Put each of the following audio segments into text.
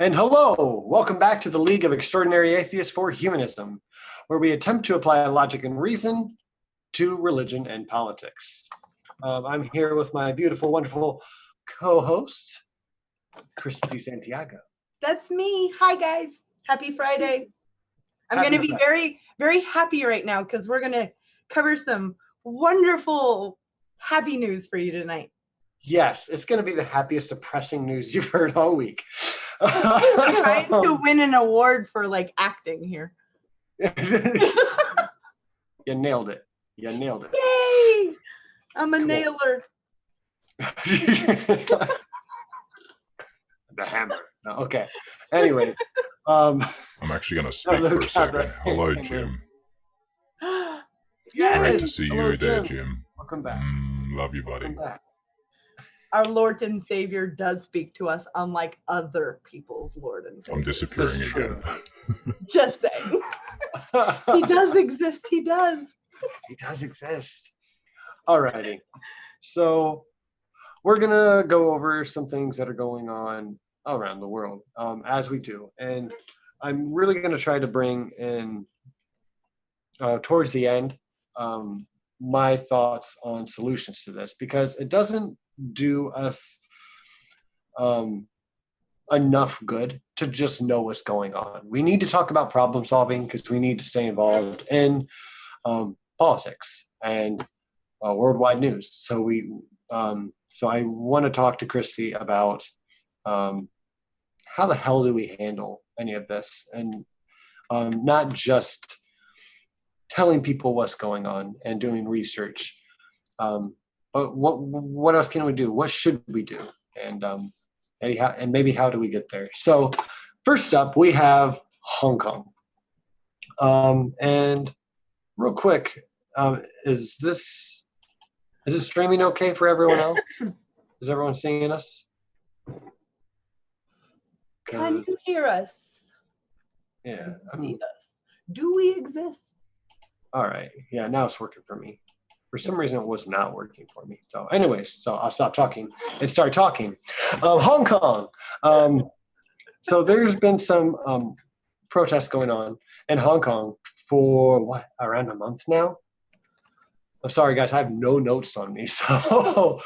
And hello, welcome back to the League of Extraordinary Atheists for Humanism, where we attempt to apply logic and reason to religion and politics. I'm here with my beautiful, wonderful co-host, Christy Santiago. That's me. Hi, guys. Happy Friday. I'm going to be very, very happy right now because we're going to cover some wonderful, happy news for you tonight. Yes, it's going to be the happiest, depressing news you've heard all week. I'm trying to win an award for acting here. You nailed it. You nailed it. Yay! I'm a nailer. The hammer. No, okay. Anyways. I'm actually going to speak for a second. Hello, Jim. Yes. Great to see you there, Jim. Welcome back. Love you, buddy. Our Lord and Savior does speak to us unlike other people's Lord and Savior. I'm disappearing again. Just saying. He does exist. He does. He does exist. Alrighty. So we're going to go over some things that are going on around the world, as we do. And I'm really going to try to bring in, towards the end, my thoughts on solutions to this, because it doesn't do us enough good to just know what's going on. We need to talk about problem solving because we need to stay involved in politics and worldwide news. So so I want to talk to Christy about how the hell do we handle any of this, and not just telling people what's going on and doing research, but what else can we do? What should we do? And maybe how do we get there? So first up, we have Hong Kong. And real quick, is this streaming okay for everyone else? Is everyone seeing us? Can you hear us? Yeah. Do we exist? All right. Yeah, now it's working for me. For some reason, it was not working for me. So anyways, so I'll stop talking and start talking. Hong Kong. So there's been some protests going on in Hong Kong for around a month now? I'm sorry, guys, I have no notes on me. So,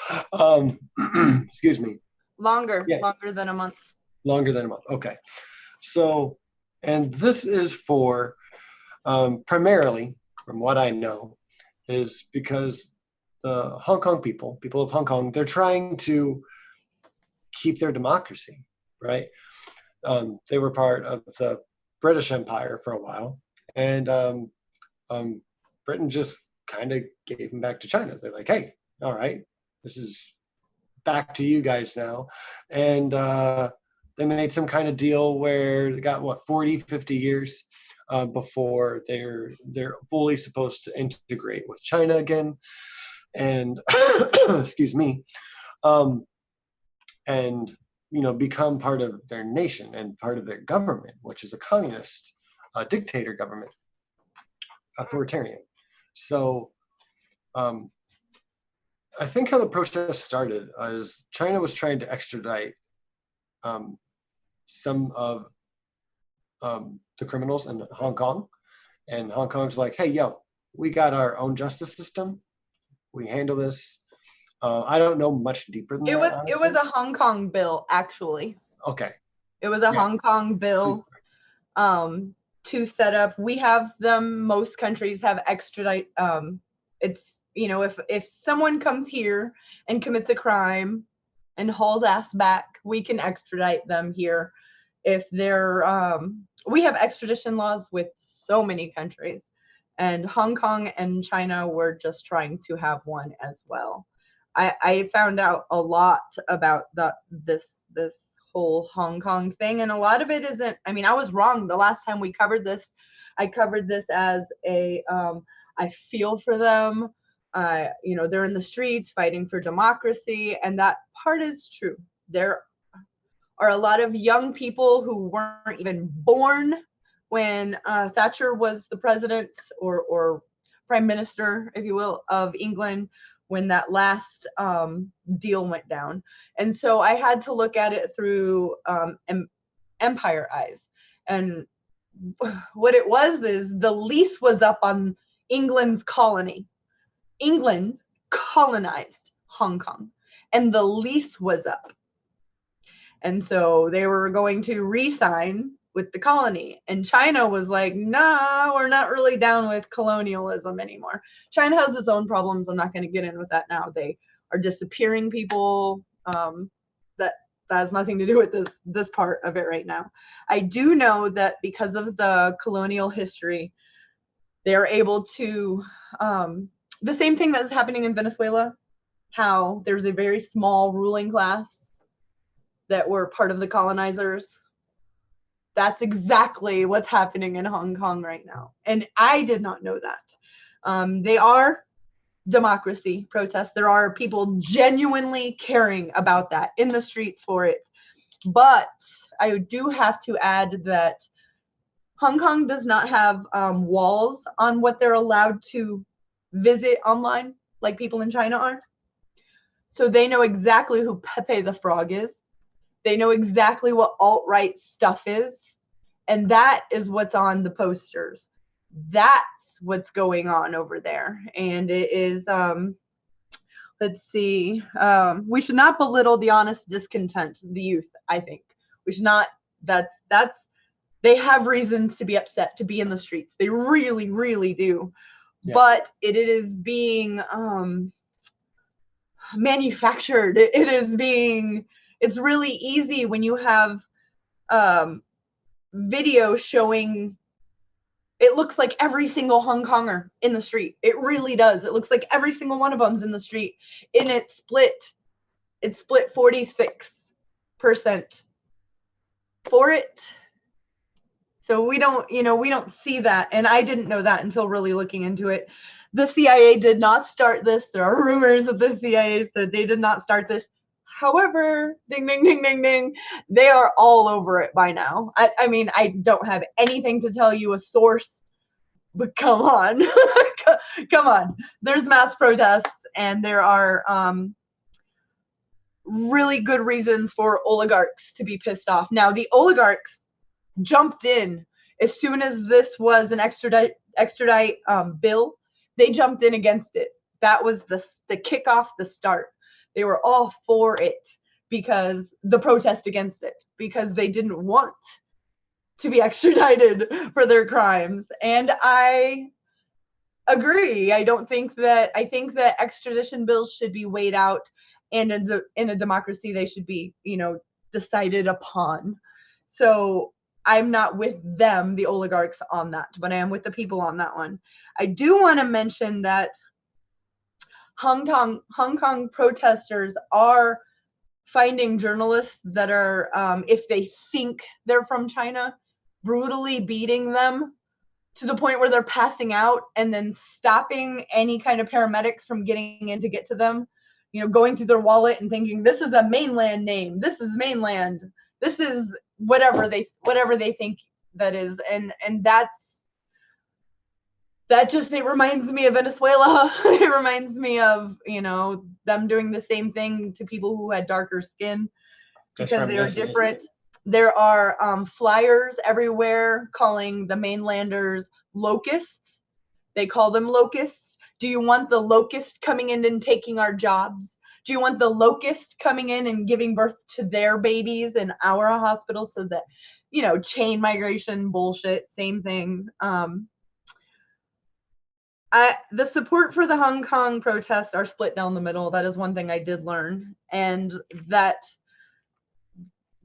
excuse me. Longer than a month. Longer than a month. Okay. So, and this is for primarily, from what I know, is because the Hong Kong people of Hong Kong, they're trying to keep their democracy, right? They were part of the British Empire for a while, and Britain just kind of gave them back to China. They're like, hey, all right, this is back to you guys now. And they made some kind of deal where they got 40, 50 years before they're fully supposed to integrate with China again, and excuse me, and become part of their nation and part of their government, which is a communist dictator government, authoritarian. So I think how the protest started is China was trying to extradite some of the criminals in Hong Kong, and Hong Kong's like, hey, yo, we got our own justice system. We handle this. I don't know much deeper than that. It was a Hong Kong bill, actually. Okay. It was a Hong Kong bill to set up. We have them. Most countries have extradite. It's if someone comes here and commits a crime and hauls ass back, we can extradite them here. If they're we have extradition laws with so many countries, and Hong Kong and China were just trying to have one as well. I found out a lot about this whole Hong Kong thing, and a lot of it isn't. I mean, I was wrong the last time we covered this. I covered this as a I feel for them. They're in the streets fighting for democracy, and that part is true. There are a lot of young people who weren't even born when Thatcher was the president or prime minister, if you will, of England, when that last deal went down. And so I had to look at it through empire eyes. And what it was is the lease was up on England's colony. England colonized Hong Kong, and the lease was up. And so they were going to re-sign with the colony. And China was like, nah, we're not really down with colonialism anymore. China has its own problems. I'm not going to get in with that now. They are disappearing people. That has nothing to do with this part of it right now. I do know that because of the colonial history, they are able to, the same thing that's happening in Venezuela, how there's a very small ruling class that were part of the colonizers. That's exactly what's happening in Hong Kong right now. And I did not know that. They are democracy protests. There are people genuinely caring about that in the streets for it. But I do have to add that Hong Kong does not have walls on what they're allowed to visit online like people in China are. So they know exactly who Pepe the Frog is. They know exactly what alt-right stuff is. And that is what's on the posters. That's what's going on over there. And it is, let's see, we should not belittle the honest discontent, the youth, I think. We should not, they have reasons to be upset, to be in the streets. They really, really do. Yeah. But it is being manufactured. It's really easy when you have video showing, it looks like every single Hong Konger in the street. It really does. It looks like every single one of them's in the street. And it's split 46% for it. So we don't see that. And I didn't know that until really looking into it. The CIA did not start this. There are rumors of the CIA that they did not start this. However, ding, ding, ding, ding, ding, they are all over it by now. I mean, I don't have anything to tell you a source, but come on. Come on. There's mass protests, and there are really good reasons for oligarchs to be pissed off. Now, the oligarchs jumped in as soon as this was an extradite bill. They jumped in against it. That was the kickoff, the start. They were all for it, because the protest against it, because they didn't want to be extradited for their crimes. And I agree. I think that extradition bills should be weighed out, and in a democracy they should be, decided upon. So I'm not with them, the oligarchs, on that, but I am with the people on that one. I do want to mention that Hong Kong protesters are finding journalists that are, if they think they're from China, brutally beating them to the point where they're passing out, and then stopping any kind of paramedics from getting in to get to them, going through their wallet and thinking, this is a mainland name, this is mainland, this is whatever they think that is. And it reminds me of Venezuela. It reminds me of, them doing the same thing to people who had darker skin, because they are different. There are flyers everywhere calling the mainlanders locusts. They call them locusts. Do you want the locust coming in and taking our jobs? Do you want the locust coming in and giving birth to their babies in our hospitals? So that, chain migration bullshit, same thing. The support for the Hong Kong protests are split down the middle. That is one thing I did learn. And that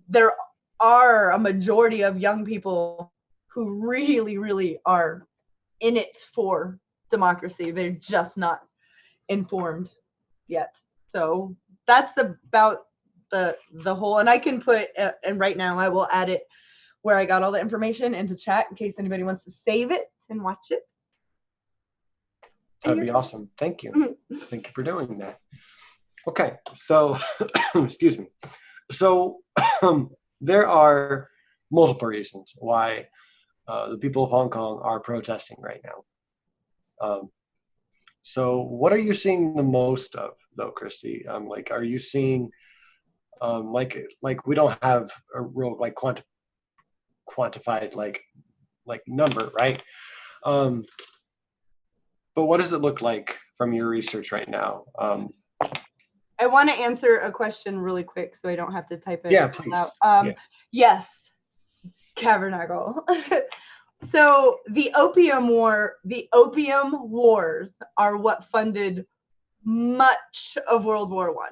there are a majority of young people who really, really are in it for democracy. They're just not informed yet. So that's about the whole, and I can put, and right now I will add it where I got all the information into chat in case anybody wants to save it and watch it. That'd be awesome. Thank you. Thank you for doing that. Okay, so excuse me. So there are multiple reasons why the people of Hong Kong are protesting right now. So what are you seeing the most of, though, Christy? Are you seeing like we don't have a real quantified like number, right? But what does it look like from your research right now? I want to answer a question really quick so I don't have to type it please. out. Yeah. Yes, Tabernacle. So the opium wars are what funded much of World War I,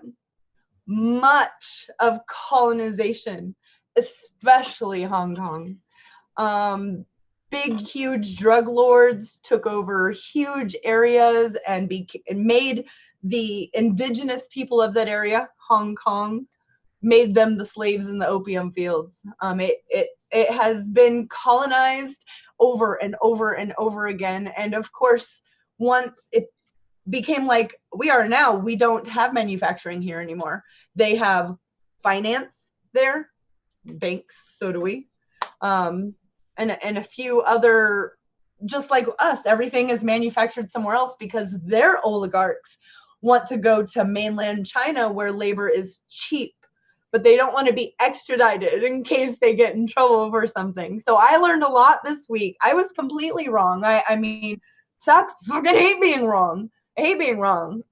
much of colonization, especially Hong Kong. Big, huge drug lords took over huge areas and made the indigenous people of that area, Hong Kong, made them the slaves in the opium fields. It has been colonized over and over and over again. And of course, once it became like we are now, we don't have manufacturing here anymore. They have finance there, banks, so do we. And a few other, just like us, everything is manufactured somewhere else because their oligarchs want to go to mainland China where labor is cheap, but they don't want to be extradited in case they get in trouble for something. So I learned a lot this week. I was completely wrong. I mean, sucks. Fucking hate being wrong. I hate being wrong.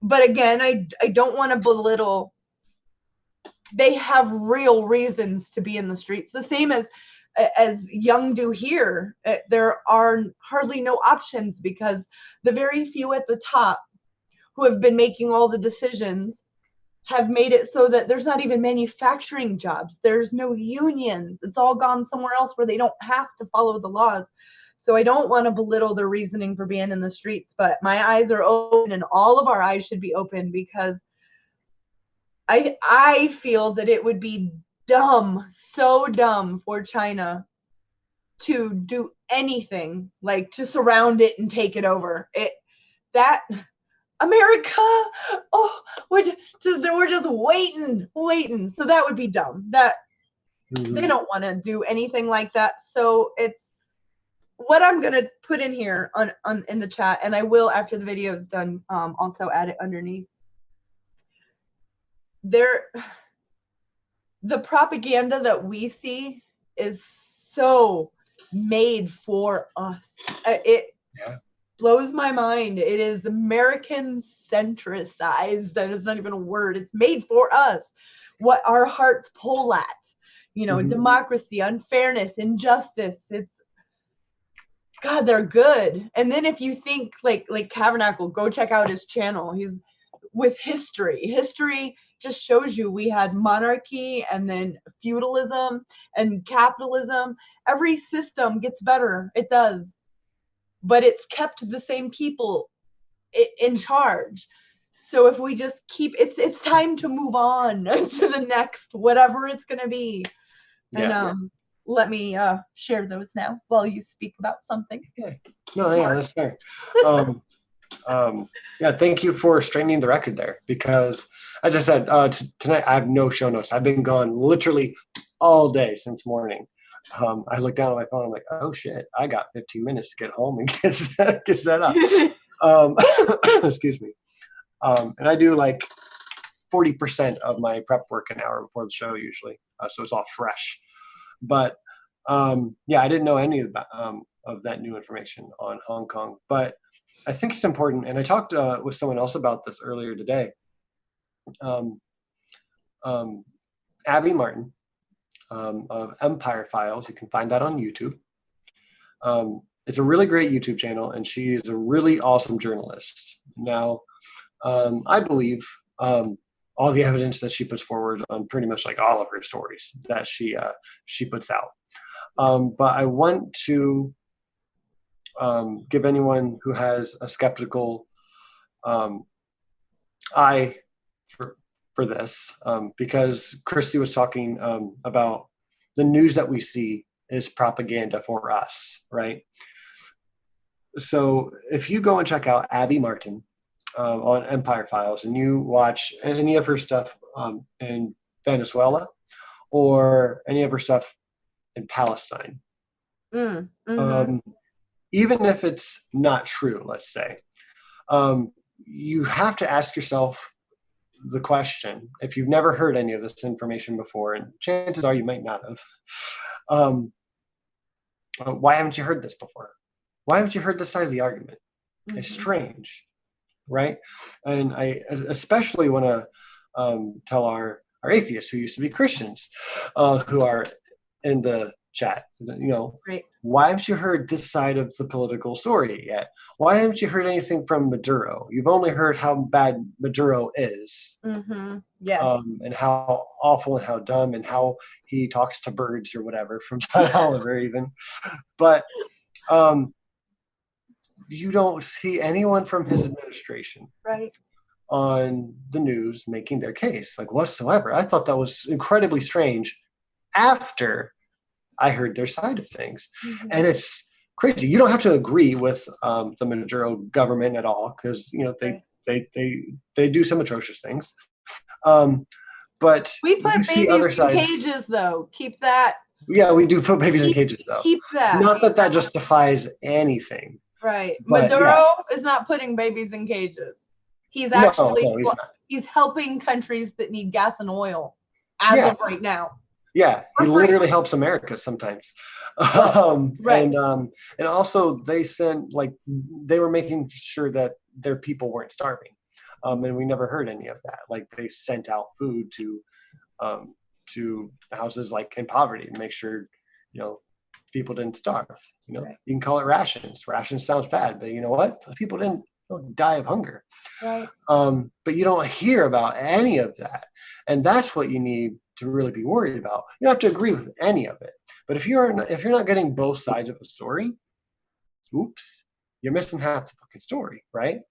But again, I don't want to belittle. They have real reasons to be in the streets. The same as young do here. There are hardly no options because the very few at the top who have been making all the decisions have made it so that there's not even manufacturing jobs. There's no unions. It's all gone somewhere else where they don't have to follow the laws. So I don't want to belittle their reasoning for being in the streets, but my eyes are open and all of our eyes should be open because I feel that it would be dumb, so dumb for China to do anything, like to surround it and take it over. America, we're just waiting. So that would be dumb. They don't want to do anything like that. So it's what I'm gonna put in here on in the chat, and I will after the video is done also add it underneath. The propaganda that we see is so made for us. It blows my mind. It is American centricized. That is not even a word. It's made for us. What our hearts pull at, democracy, unfairness, injustice. It's God, they're good. And then if you think like Tabernacle, go check out his channel. He's with history. History just shows you we had monarchy and then feudalism and capitalism. Every system gets better. It does. But it's kept the same people in charge. So if we just keep, it's time to move on to the next, whatever it's going to be. And let me share those now while you speak about something. Yeah. No, yeah, that's fair. Thank you for straightening the record there because, as I said, tonight I have no show notes. I've been gone literally all day since morning. I looked down at my phone. I'm like, oh shit, I got 15 minutes to get home and get set up. Excuse me. And I do like 40% of my prep work an hour before the show usually, so it's all fresh. But I didn't know any of that new information on Hong Kong. But I think it's important, and I talked with someone else about this earlier today. Abby Martin of Empire Files, you can find that on YouTube. It's a really great YouTube channel, and she is a really awesome journalist. Now, I believe all the evidence that she puts forward on pretty much like all of her stories that she puts out. But I want to give anyone who has a skeptical eye for this, because Christy was talking about the news that we see is propaganda for us, right? So if you go and check out Abby Martin on Empire Files and you watch any of her stuff in Venezuela or any of her stuff in Palestine, even if it's not true, let's say, you have to ask yourself the question, if you've never heard any of this information before, and chances are you might not have, why haven't you heard this before? Why haven't you heard this side of the argument? It's strange, right? And I especially want to tell our atheists who used to be Christians, who are in the chat, Right. Why haven't you heard this side of the political story yet? Why haven't you heard anything from Maduro? You've only heard how bad Maduro is, Yeah. and how awful and how dumb and how he talks to birds or whatever from John Oliver even. But you don't see anyone from his administration Right. on the news making their case, like whatsoever. I thought that was incredibly strange after I heard their side of things. And it's crazy. You don't have to agree with the Maduro government at all, because they do some atrocious things. But we put you see babies other in sides. cages, though. Keep that. Yeah, we do put babies in cages, though. Keep that. Not that justifies anything. Right. But, Maduro is not putting babies in cages. He's actually no, he's not. He's helping countries that need gas and oil as of right now. Yeah, he literally helps America sometimes. Right. And also they were making sure that their people weren't starving. And we never heard any of that. Like, they sent out food to houses like in poverty to make sure, people didn't starve. Right. You can call it rations. Rations sounds bad, but you know what? People didn't die of hunger. Right. But you don't hear about any of that. And that's what you need to really be worried about. You don't have to agree with any of it. But if you're not getting both sides of a story, oops, you're missing half the fucking story, right?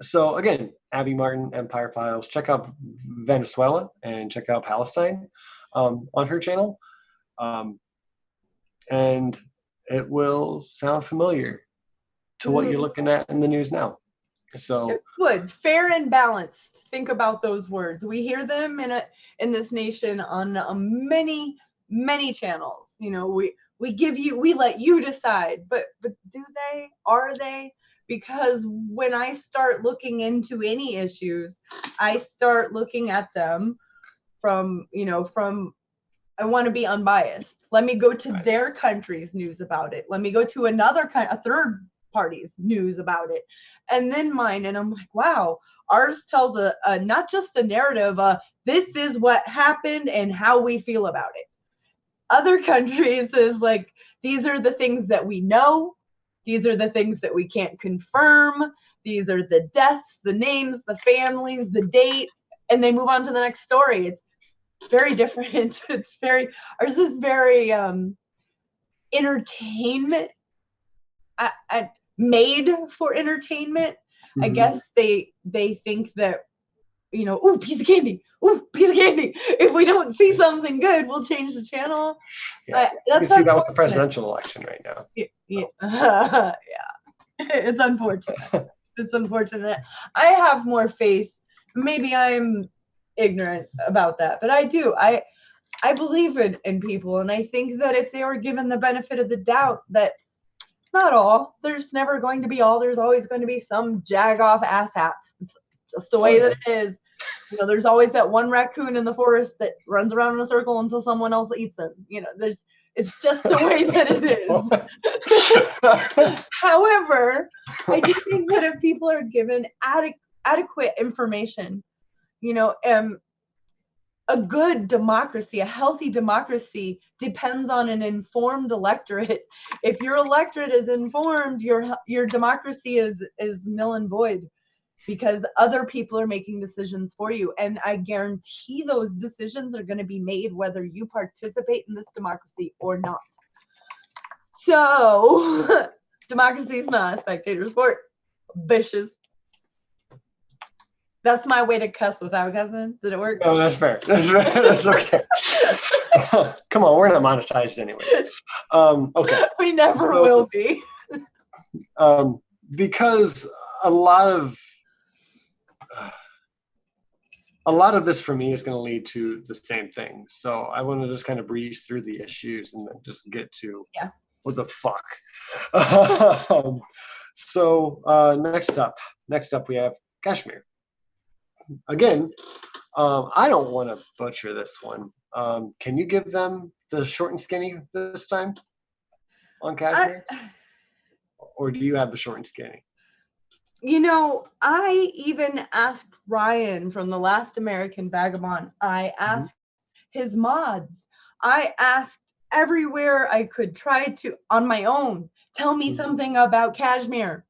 So again, Abby Martin, Empire Files. Check out Venezuela and check out Palestine on her channel. And it will sound familiar to what you're looking at in the news now. So it would. Fair and balanced. Think about those words. We hear them in this nation on many, many channels. We let you decide, but do they? Are they? Because when I start looking into any issues, I start looking at them from I want to be unbiased. Let me go to their country's news about it. Let me go to a third party's news about it, and then mine. And I'm like, wow, ours tells a not just a narrative. This is what happened and how we feel about it. Other countries is like, these are the things that we know. These are the things that we can't confirm. These are the deaths, the names, the families, the date, and they move on to the next story. It's very different. Ours is very entertainment, made for entertainment. I guess they think that, ooh, piece of candy. Ooh, piece of candy. If we don't see something good, we'll change the channel. Yeah, you see that with the presidential election right now. Yeah. Yeah. It's unfortunate. It's unfortunate. I have more faith. Maybe I'm ignorant about that, but I do. I believe in people, and I think that if they were given the benefit of the doubt, that not all, there's never going to be all, there's always going to be some jag-off asshats. It's just the way that it is. There's always that one raccoon in the forest that runs around in a circle until someone else eats him. It's just the way that it is. However, I do think that if people are given adequate information, a good democracy, a healthy democracy depends on an informed electorate. If your electorate is informed, your democracy is null and void, because other people are making decisions for you. And I guarantee those decisions are going to be made whether you participate in this democracy or not. So democracy is not a spectator sport, bitches. That's my way to cuss without cussing. Did it work? No, that's fair. That's fair. That's okay. Come on, we're not monetized anyways. Okay. We never will be. Because a lot of this for me is going to lead to the same thing. So I want to just kind of breeze through the issues and then just get to what the fuck. So next up we have Kashmir. again, I don't want to butcher this one. Can you give them the short and skinny this time on Kashmir? Or do you have the short and skinny? I even asked Ryan from The Last American Vagabond. I asked his mods. I asked everywhere I could try to, on my own, tell me something about Kashmir.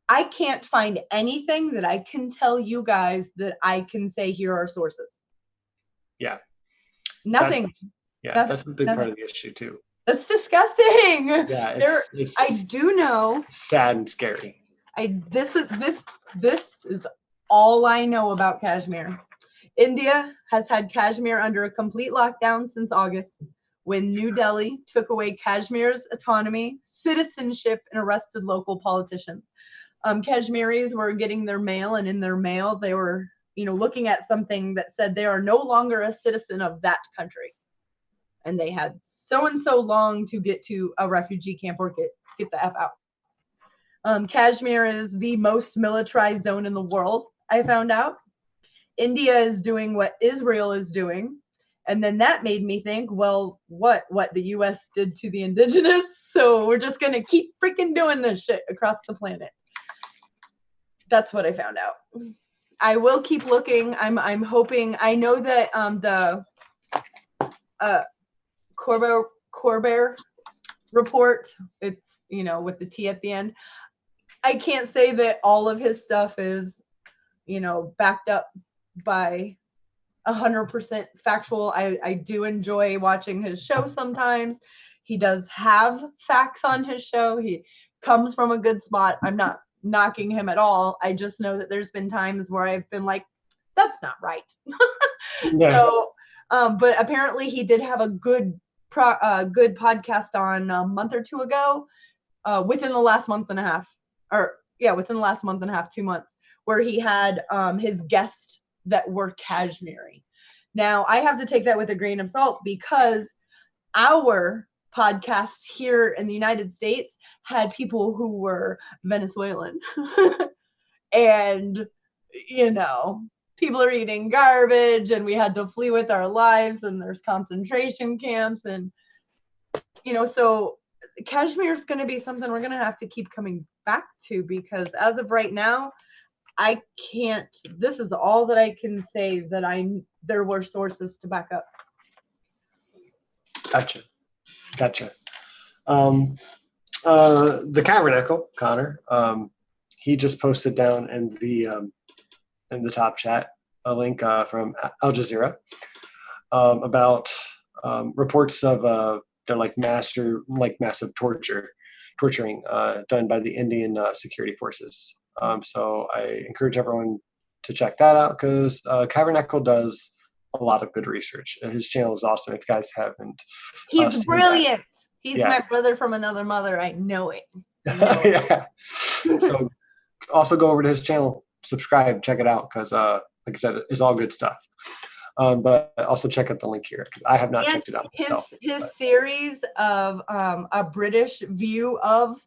I can't find anything that I can tell you guys that I can say here are sources. Yeah. Nothing. That's a big part of the issue too. That's disgusting. Yeah, it's I do know. Sad and scary. This is all I know about Kashmir. India has had Kashmir under a complete lockdown since August, when New Delhi took away Kashmir's autonomy, citizenship, and arrested local politicians. Kashmiris were getting their mail, and in their mail they were, looking at something that said they are no longer a citizen of that country, and they had so and so long to get to a refugee camp or get the F out. Kashmir is the most militarized zone in the world, I found out. India is doing what Israel is doing. And then that made me think, well, what the US did to the indigenous? So we're just going to keep freaking doing this shit across the planet. That's what I found out. I will keep looking. I'm hoping. I know that the Corber report, it's, with the T at the end. I can't say that all of his stuff is, backed up by 100% factual. I do enjoy watching his show sometimes. He does have facts on his show. He comes from a good spot. I'm not knocking him at all. I just know that there's been times where I've been like, that's not right. Yeah. So, but apparently he did have a good podcast on a month or two ago, within the last month and a half, within the last month and a half, 2 months, where he had his guests that were Kashmiri. Now, I have to take that with a grain of salt, because our podcasts here in the United States had people who were Venezuelan. And, people are eating garbage, and we had to flee with our lives, and there's concentration camps. And, so Kashmir is going to be something we're going to have to keep coming back to, because as of right now, I can't, this is all that I can say that there were sources to back up. Gotcha. The Tabernacle, Connor, he just posted down in the top chat a link from Al Jazeera about reports of their massive torturing done by the Indian security forces. So I encourage everyone to check that out, because Tabernacle does a lot of good research. His channel is awesome if you guys haven't. He's brilliant. That. He's my brother from another mother. I know it. Yeah. So also go over to his channel, subscribe, check it out, because like I said, it's all good stuff. But also check out the link here, because I have not checked it out myself. His series of a British view of,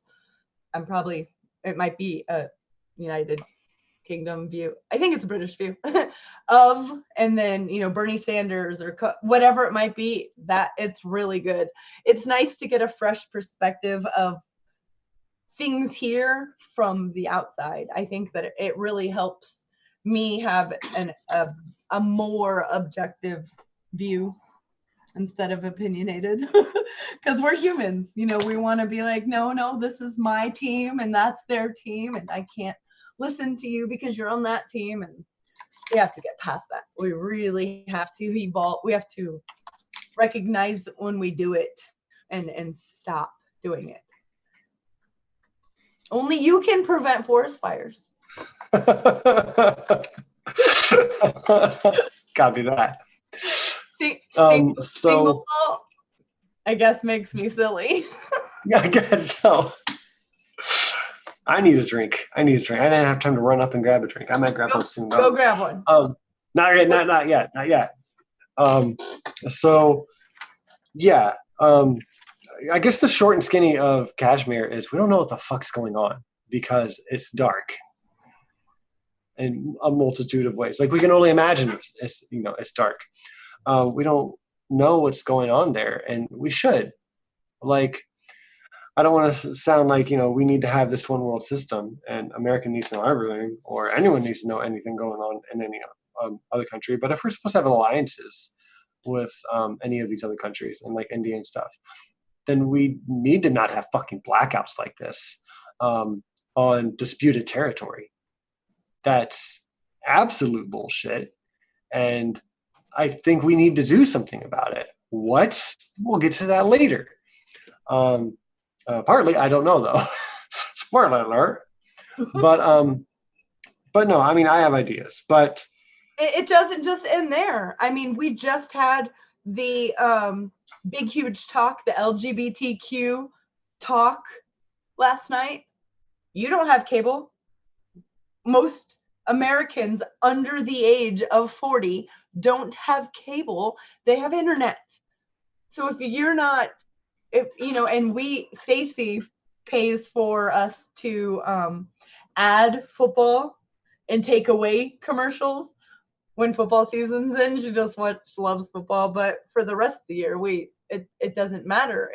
it might be a United Kingdom view. I think it's a British view of, and then, Bernie Sanders or whatever it might be, that it's really good. It's nice to get a fresh perspective of things here from the outside. I think that it really helps me have a more objective view instead of opinionated, because we're humans. We want to be like, no, this is my team and that's their team, and I can't listen to you because you're on that team. And we have to get past that. We really have to evolve. We have to recognize when we do it and stop doing it. Only you can prevent forest fires. Copy that. So I guess makes me silly. I guess so. I need a drink. I didn't have time to run up and grab a drink. I might grab one soon. Go grab one. Not yet. So yeah. I guess the short and skinny of Kashmir is we don't know what the fuck's going on, because it's dark. in a multitude of ways. Like we can only imagine it's dark. We don't know what's going on there, and we should. Like, I don't want to sound like, we need to have this one world system and America needs to know everything, or anyone needs to know anything going on in any other country. But if we're supposed to have alliances with any of these other countries and like India and stuff, then we need to not have fucking blackouts like this on disputed territory. That's absolute bullshit. And I think we need to do something about it. What? We'll get to that later. Partly, I don't know though. Spoiler alert. But no, I mean, I have ideas, but it doesn't just end there. I mean, we just had the big, huge talk, the LGBTQ talk last night. You don't have cable. Most Americans under the age of 40 don't have cable. They have internet. So if you're not, and Stacy pays for us to add football and take away commercials when football season's in. She just loves football, but for the rest of the year, it doesn't matter.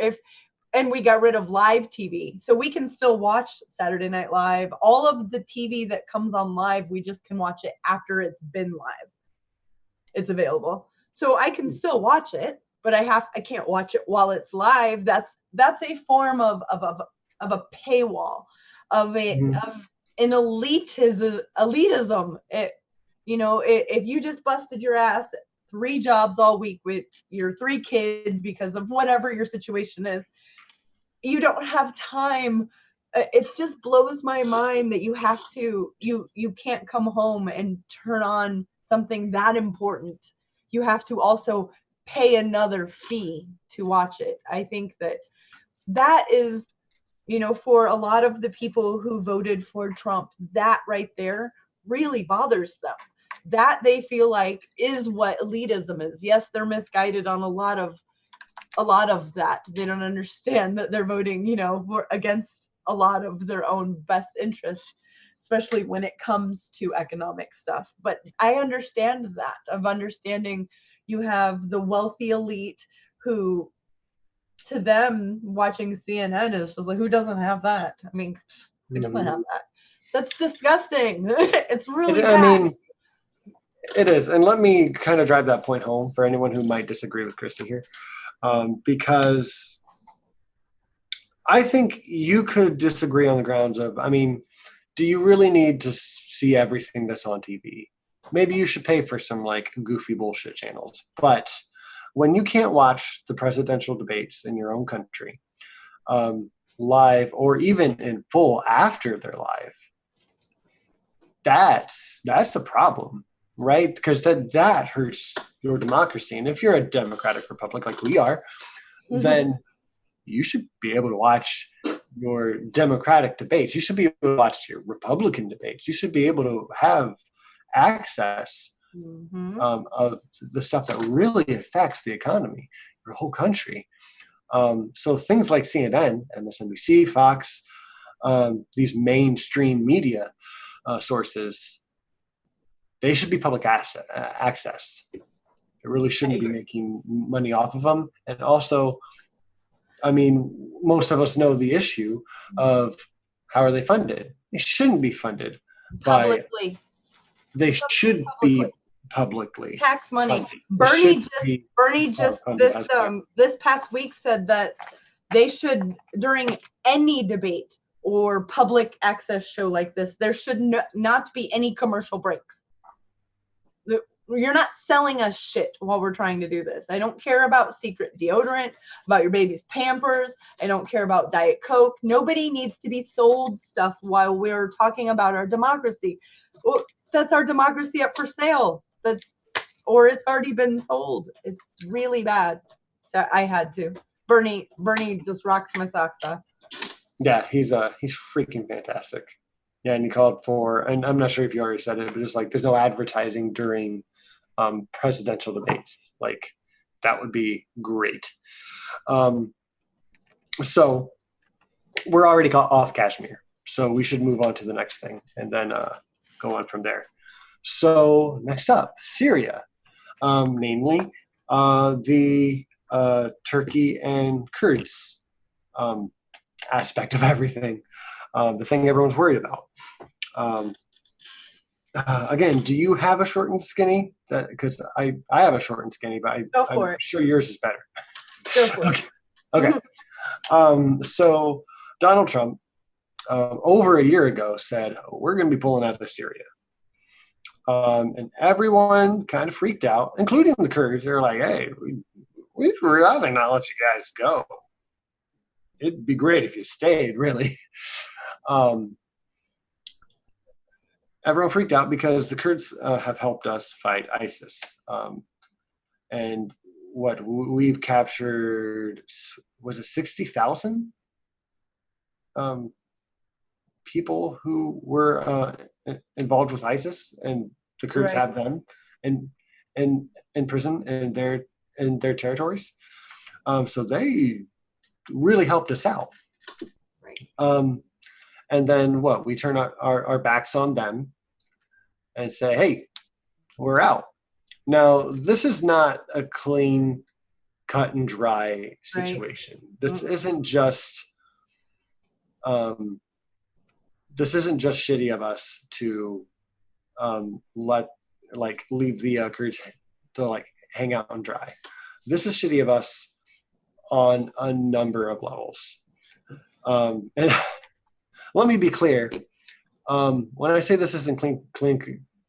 And we got rid of live TV, so we can still watch Saturday Night Live. All of the TV that comes on live, we just can watch it after it's been live. It's available, so I can still watch it, but I can't watch it while it's live. That's a form of a paywall, of an elitism. If you just busted your ass 3 jobs all week with your 3 kids because of whatever your situation is, you don't have time. It just blows my mind that you can't come home and turn on something that important. You have to also pay another fee to watch it. I think that is, for a lot of the people who voted for Trump, that right there really bothers them. That they feel like is what elitism is. Yes, they're misguided on a lot of that. They don't understand that they're voting, against a lot of their own best interests, especially when it comes to economic stuff. But I understand that, of understanding you have the wealthy elite who, to them, watching CNN is just like, who doesn't have that? I mean, who doesn't have that? That's disgusting. It's really bad. I mean, it is. And let me kind of drive that point home for anyone who might disagree with Christy here. Because I think you could disagree on the grounds of, I mean, do you really need to see everything that's on TV? Maybe you should pay for some like goofy bullshit channels. But when you can't watch the presidential debates in your own country live, or even in full after they're live, that's a problem, right? Because that hurts your democracy. And if you're a democratic republic like we are, then you should be able to watch your democratic debates. You should be able to watch your Republican debates. You should be able to have access of the stuff that really affects the economy, your whole country. So things like CNN, MSNBC, Fox, these mainstream media sources, they should be public access. It really shouldn't be making money off of them. And also, I mean, most of us know the issue of how are they funded? They shouldn't be funded publicly. They should be publicly. Tax money. Funded. Bernie just this past week said that they should, during any debate or public access show like this, there should not be any commercial breaks. You're not selling us shit while we're trying to do this. I don't care about secret deodorant, about your baby's Pampers. I don't care about Diet Coke. Nobody needs to be sold stuff while we're talking about our democracy. Well, that's our democracy up for sale. Or it's already been sold. It's really bad. So I had to. Bernie just rocks my socks off. Yeah, he's freaking fantastic. Yeah, and he called for, and I'm not sure if you already said it, but just like there's no advertising during presidential debates. Like that would be great. So we're already off Kashmir, so we should move on to the next thing and then go on from there. So next up, Syria, namely the Turkey and Kurds aspect of everything, the thing everyone's worried about. Again, do you have a short and skinny? Because I have a short and skinny, but I'm sure yours is better. Go for it. Okay. So Donald Trump, over a year ago, said, we're going to be pulling out of Syria. And everyone kind of freaked out, including the Kurds. They're like, hey, we'd rather not let you guys go. It'd be great if you stayed, really. Everyone freaked out because the Kurds have helped us fight ISIS. And what we've captured, was it 60,000 people who were involved with ISIS, and the Kurds have them in prison in their territories. So they really helped us out. Right. And then what? We turn our backs on them and say, hey, we're out. Now, this is not a clean, cut and dry situation. Right. This isn't just shitty of us to leave the Kurds to hang out and dry. This is shitty of us on a number of levels. And let me be clear. When I say this isn't clean,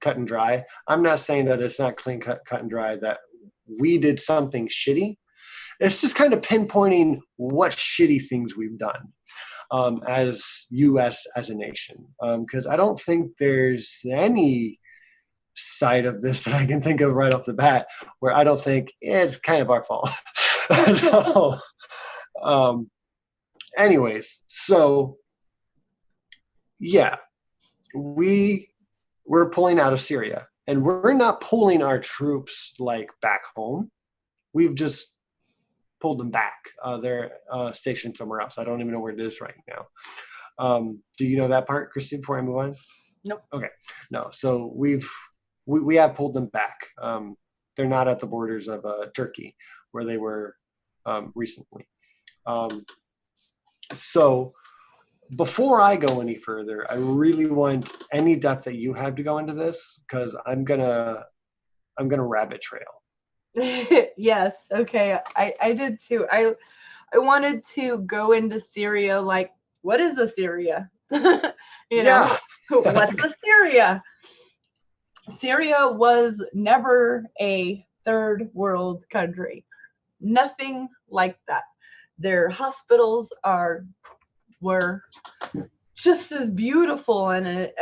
cut and dry, I'm not saying that it's not clean, cut and dry, that we did something shitty. It's just kind of pinpointing what shitty things we've done as U.S. as a nation. Because I don't think there's any side of this that I can think of right off the bat where I don't think it's kind of our fault. So, anyways, so yeah, we're pulling out of Syria, and we're not pulling our troops back home. We've just pulled them back. They're stationed somewhere else. I don't even know where it is right now. Do you know that part, Christy, before I move on? Nope. Okay. No. So we have pulled them back. They're not at the borders of Turkey where they were recently. So before I go any further, I really want any depth that you have to go into this, because I'm gonna rabbit trail. Yes. Okay. I did too. I wanted to go into Syria. What is a Syria? Yeah. What's a Syria? Syria was never a third world country. Nothing like that. Their hospitals were just as beautiful, and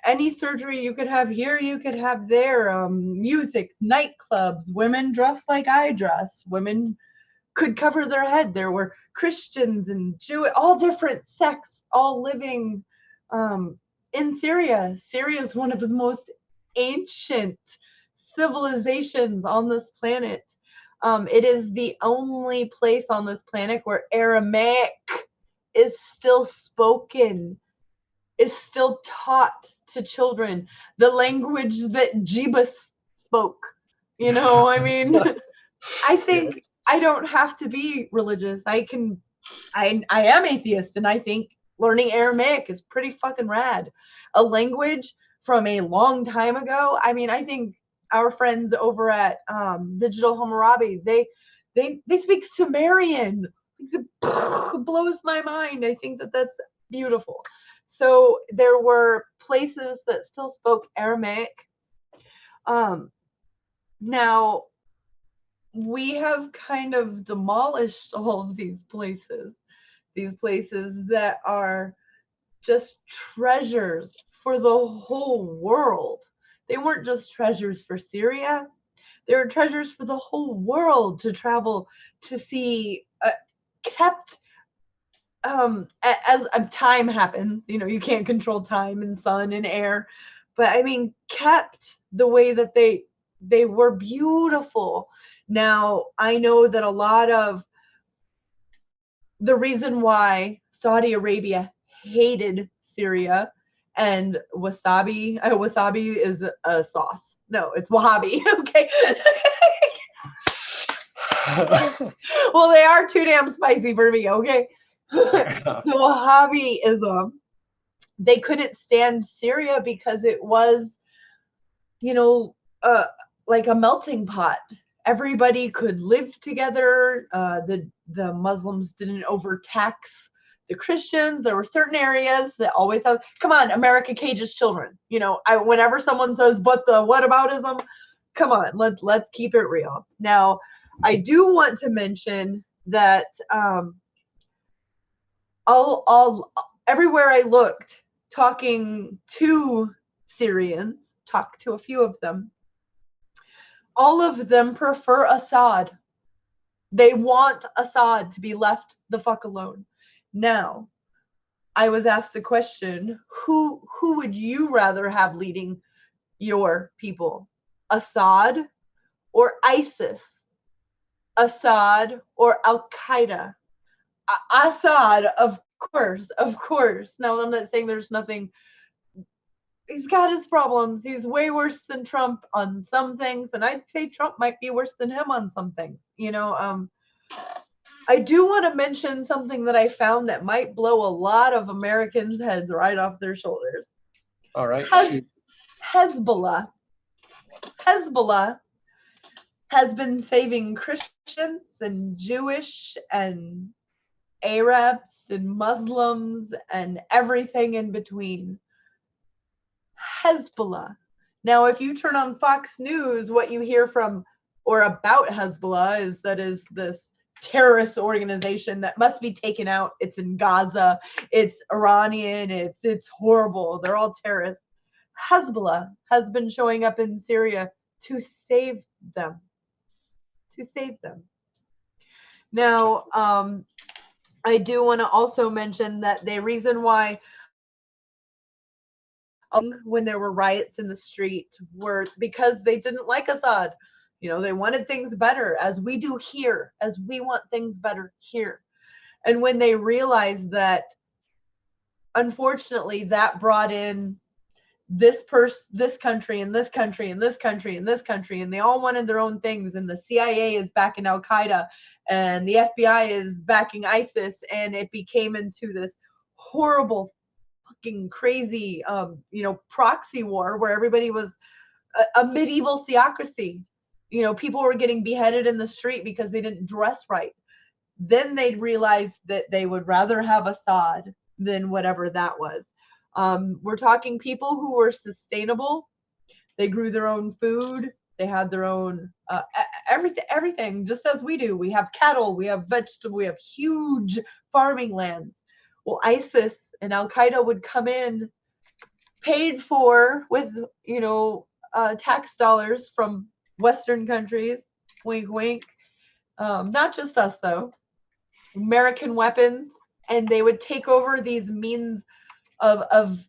any surgery you could have here, you could have there. Music, nightclubs, women dressed like I dress. Women could cover their head. There were Christians and Jewish, all different sects, all living in Syria. Syria is one of the most ancient civilizations on this planet. It is the only place on this planet where Aramaic is still spoken, is still taught to children, the language that Jebus spoke. I mean, I think I don't have to be religious. I am atheist, and I think learning Aramaic is pretty fucking rad. A language from a long time ago. I mean, I think our friends over at Digital Hammurabi, they speak Sumerian. It blows my mind. I think that's beautiful. So there were places that still spoke Aramaic. Now we have kind of demolished all of these places that are just treasures for the whole world. They weren't just treasures for Syria. They were treasures for the whole world to travel to see. Kept as time happens, you can't control time and sun and air, but I mean, kept the way that they were beautiful. Now, I know that a lot of the reason why Saudi Arabia hated Syria and wasabi. Wasabi is a sauce. No, it's wahabi. Okay. Well, they are too damn spicy for me. Okay. The Wahhabism, they couldn't stand Syria because it was, you know, like a melting pot. Everybody could live together. The Muslims didn't overtax the Christians. There were certain areas that always have. Come on, America cages children. You know, whenever someone says, "But the whataboutism," come on, let's keep it real. Now, I do want to mention that all everywhere I looked, talking to Syrians, talked to a few of them. All of them prefer Assad. They want Assad to be left the fuck alone. Now, I was asked the question, who would you rather have leading your people? Assad or ISIS? Assad or Al-Qaeda? Assad, of course. Now, I'm not saying there's nothing. He's got his problems. He's way worse than Trump on some things, and I'd say Trump might be worse than him on some things. You know, I do want to mention something that I found that might blow a lot of Americans' heads right off their shoulders. All right. Hezbollah has been saving Christians and Jewish and Arabs and Muslims and everything in between. Hezbollah. Now, if you turn on Fox News, what you hear from or about Hezbollah is that is this terrorist organization that must be taken out. It's in Gaza. It's Iranian. It's horrible. They're all terrorists. Hezbollah has been showing up in Syria to save them. To save them. Now, I do want to also mention that the reason why when there were riots in the street were because they didn't like Assad. You know, they wanted things better, as we do here, as we want things better here. And when they realized that, unfortunately, that brought in this country, and this country, and this country, and this country, and they all wanted their own things, and the CIA is backing Al-Qaeda, and the FBI is backing ISIS, and it became into this horrible, fucking crazy, proxy war where everybody was a medieval theocracy. You know, people were getting beheaded in the street because they didn't dress right. Then they realized that they would rather have Assad than whatever that was. We're talking people who were sustainable. They grew their own food. They had their own everything, just as we do. We have cattle, we have vegetables, we have huge farming lands. Well, ISIS and Al-Qaeda would come in, paid for with, tax dollars from Western countries, wink, wink. Not just us, though. American weapons, and they would take over these means of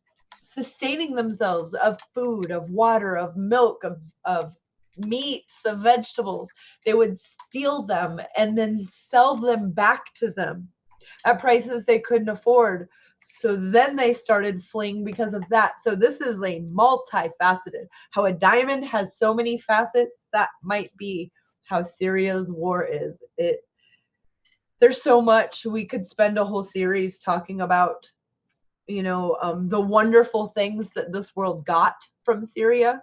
sustaining themselves, of food, of water, of milk, of meats, of vegetables. They would steal them and then sell them back to them at prices they couldn't afford. So then they started fleeing because of that. So this is a multifaceted. How a diamond has so many facets, that might be how Syria's war is. There's so much. We could spend a whole series talking about, the wonderful things that this world got from Syria,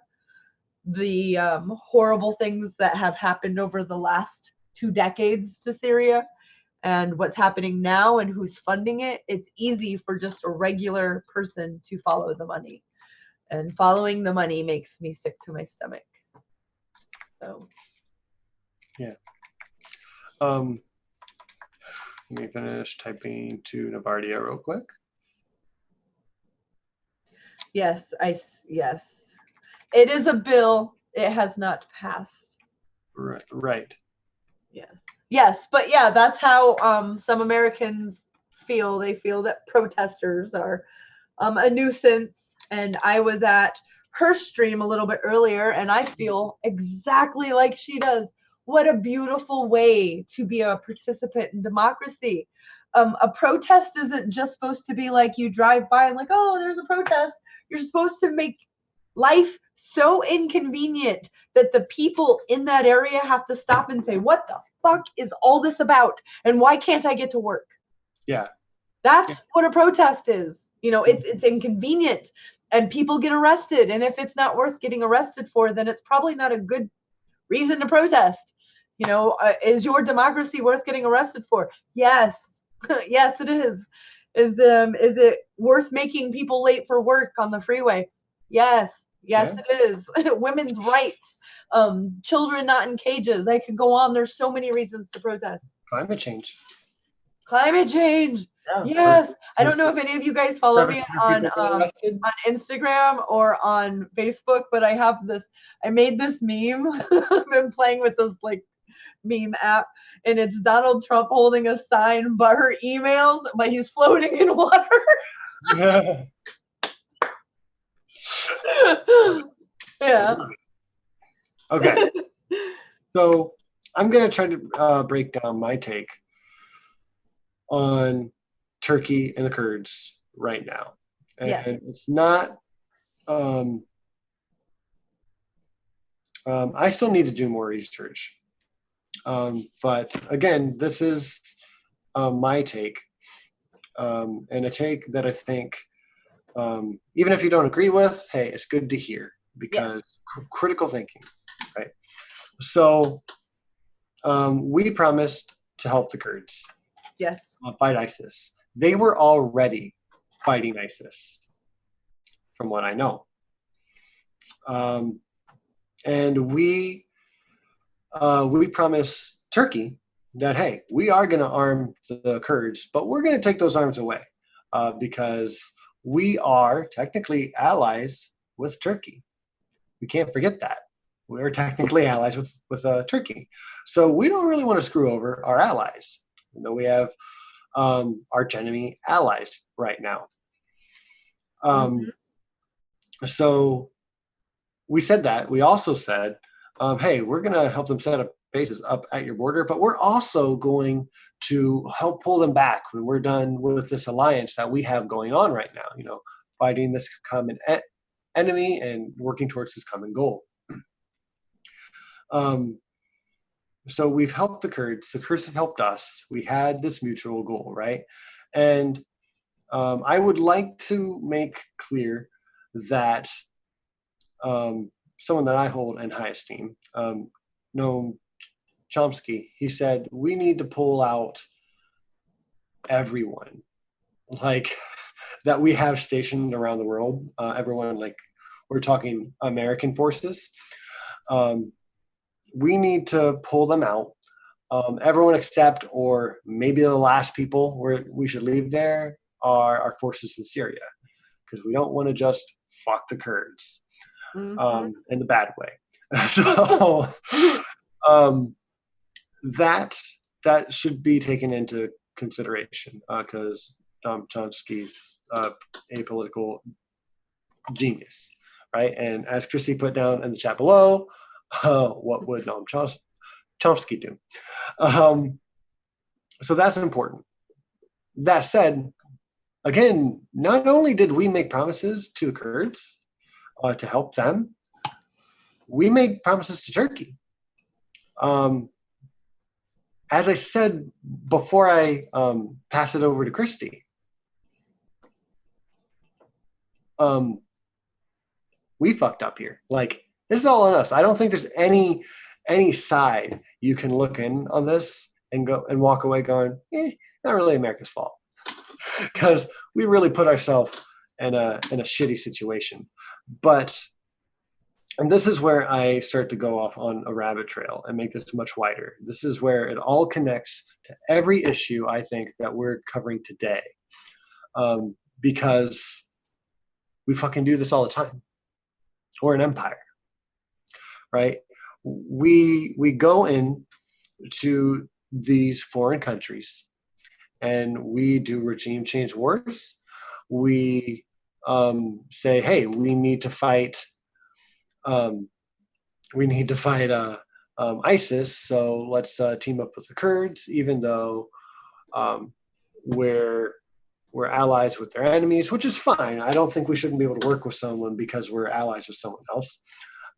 the horrible things that have happened over the last 2 decades to Syria, and what's happening now and who's funding it. It's easy for just a regular person to follow the money. And following the money makes me sick to my stomach. So. Yeah. Let me finish typing to Navardia real quick. Yes. It is a bill. It has not passed. Right. Yes, but yeah, that's how some Americans feel. They feel that protesters are a nuisance. And I was at her stream a little bit earlier, and I feel exactly like she does. What a beautiful way to be a participant in democracy. A protest isn't just supposed to be like you drive by and like, oh, there's a protest. You're supposed to make life so inconvenient that the people in that area have to stop and say, what the fuck is all this about? And why can't I get to work? Yeah. That's what a protest is. You know, it's inconvenient and people get arrested. And if it's not worth getting arrested for, then it's probably not a good reason to protest. You know, is your democracy worth getting arrested for? Yes. Yes, it is. Is it worth making people late for work on the freeway? Yes. Yes, it is. Women's rights, children not in cages. I could go on. There's so many reasons to protest. Climate change. Climate change. Yeah. Yes. I don't know if any of you guys follow me on arrested. Instagram or on Facebook, but I made this meme. I've been playing with this like meme app, and it's Donald Trump holding a sign but her emails, but he's floating in water. Yeah. Yeah. Okay. So I'm going to try to break down my take on Turkey and the Kurds right now. And it's not, I still need to do more research. But again, this is my take, and a take that I think, even if you don't agree with, hey, it's good to hear, because critical thinking, right? So we promised to help the Kurds fight ISIS. They were already fighting ISIS, from what I know. And we promised Turkey that, hey, we are going to arm the Kurds, but we're going to take those arms away because we are technically allies with Turkey. We can't forget that. We are technically allies with Turkey. So we don't really want to screw over our allies, even though we have arch enemy allies right now. So we said that. We also said, hey, we're going to help them set up bases up at your border, but we're also going to help pull them back when we're done with this alliance that we have going on right now, you know, fighting this common enemy and working towards this common goal. So we've helped the Kurds have helped us. We had this mutual goal, right? And I would like to make clear that someone that I hold in high esteem, Noam Chomsky, he said, we need to pull out everyone, like, that we have stationed around the world, everyone, like, we're talking American forces. We need to pull them out, everyone except, or maybe the last people we should leave there are our forces in Syria, because we don't want to just fuck the Kurds in the bad way. So that should be taken into consideration, because Chomsky's a political genius, right? And as Christy put down in the chat below, what would Noam Chomsky do? So that's important. That said, again, not only did we make promises to the Kurds to help them, we made promises to Turkey. As I said before I pass it over to Christy, we fucked up here. Like, this is all on us. I don't think there's any side you can look in on this and go and walk away going, not really America's fault, because we really put ourselves in a shitty situation. But, and this is where I start to go off on a rabbit trail and make this much wider. This is where it all connects to every issue I think that we're covering today, because we fucking do this all the time. We're an empire, right? We go in to these foreign countries and we do regime change wars. We say, hey, we need to fight ISIS, so let's team up with the Kurds, even though we're we're allies with their enemies, which is fine. I don't think we shouldn't be able to work with someone because we're allies with someone else.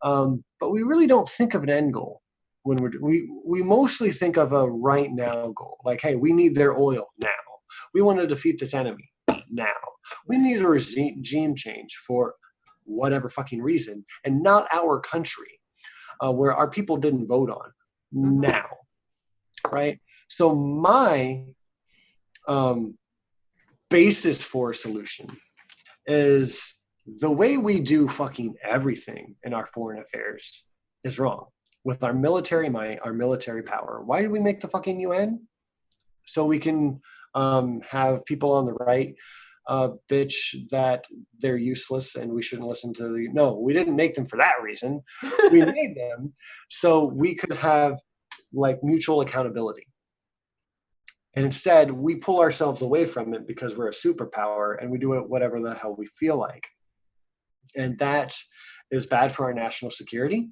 But we really don't think of an end goal when we mostly think of a right now goal. Like, hey, we need their oil now. We want to defeat this enemy now. We need a regime change for whatever fucking reason, and not our country, where our people didn't vote on now, right? So my basis for a solution is the way we do fucking everything in our foreign affairs is wrong. With our military might, our military power. Why did we make the fucking UN? So we can have people on the right bitch that they're useless and we shouldn't listen to the. No, we didn't make them for that reason. We made them so we could have like mutual accountability. And instead, we pull ourselves away from it because we're a superpower and we do it whatever the hell we feel like. And that is bad for our national security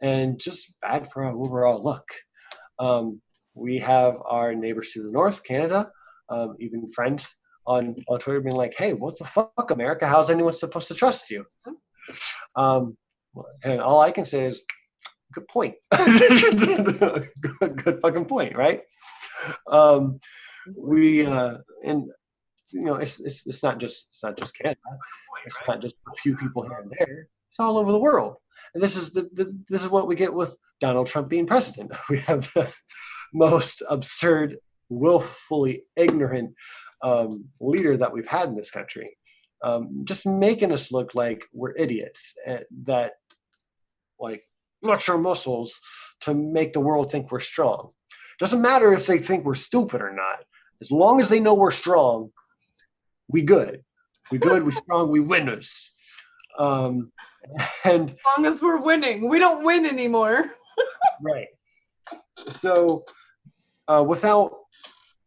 and just bad for our overall look. We have our neighbors to the north, Canada, even friends on Twitter being like, hey, what the fuck, America? How's anyone supposed to trust you? And all I can say is, good point. good fucking point, right? We and you know it's not just Canada. It's not just a few people here and there. It's all over the world. And this is what we get with Donald Trump being president. We have the most absurd, willfully ignorant leader that we've had in this country, just making us look like we're idiots that like flex our muscles to make the world think we're strong. Doesn't matter if they think we're stupid or not. As long as they know we're strong, we good. We good, we strong, we winners. And as long as we're winning, we don't win anymore. Right. So without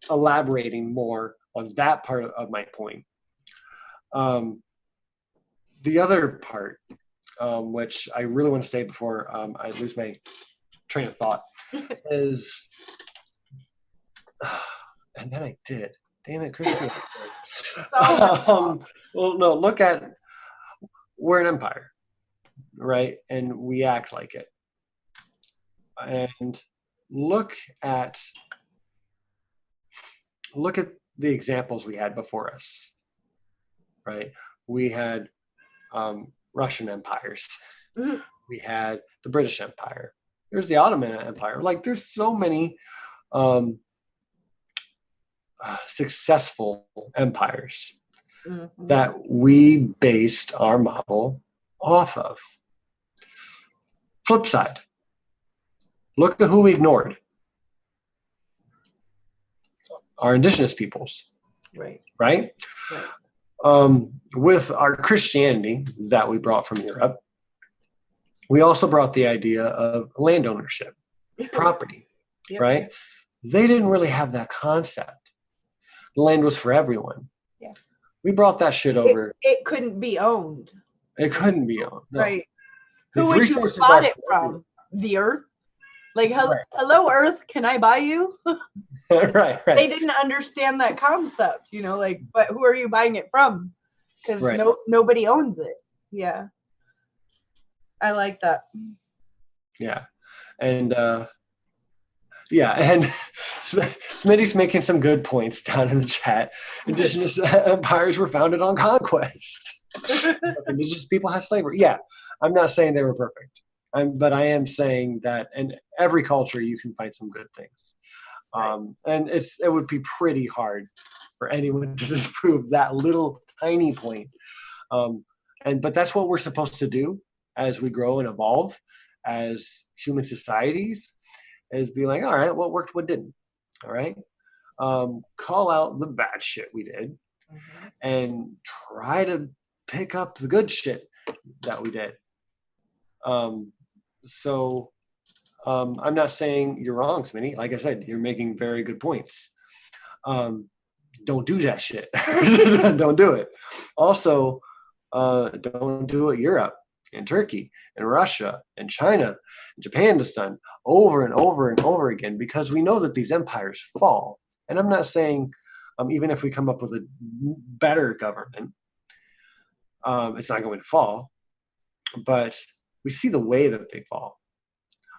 elaborating more on that part of my point, the other part, which I really want to say before I lose my train of thought, is, and then I did. Damn it, Christy. Well, no, look at, we're an empire, right? And we act like it. And look at the examples we had before us, right? We had Russian empires. Mm-hmm. We had the British Empire. There's the Ottoman Empire. Like, there's so many successful empires that we based our model off of. Flip side, look at who we ignored. Our indigenous peoples. Right? With our Christianity that we brought from Europe, we also brought the idea of land ownership, property, right? They didn't really have that concept. The land was for everyone. Yeah. We brought that shit over. It couldn't be owned. It couldn't be owned. No. Right. Who would you bought it from? The earth? Like, hello, Earth, can I buy you? Right. They didn't understand that concept, you know, like, but who are you buying it from? Because nobody owns it. Yeah. I like that. Yeah. And Smitty's making some good points down in the chat. Indigenous empires were founded on conquest. Indigenous people had slavery. Yeah, I'm not saying they were perfect. But I am saying that in every culture you can find some good things. And it would be pretty hard for anyone to disprove that little tiny point. But that's what we're supposed to do as we grow and evolve as human societies, is be like, all right, what worked, what didn't. All right. Call out the bad shit we did and try to pick up the good shit that we did. So I'm not saying you're wrong, Smitty. Like I said, you're making very good points. Don't do that shit. Don't do it. Also, don't do what Europe and Turkey and Russia and China and Japan has done over and over and over again, because we know that these empires fall. And I'm not saying even if we come up with a better government, it's not going to fall. But we see the way that they fall.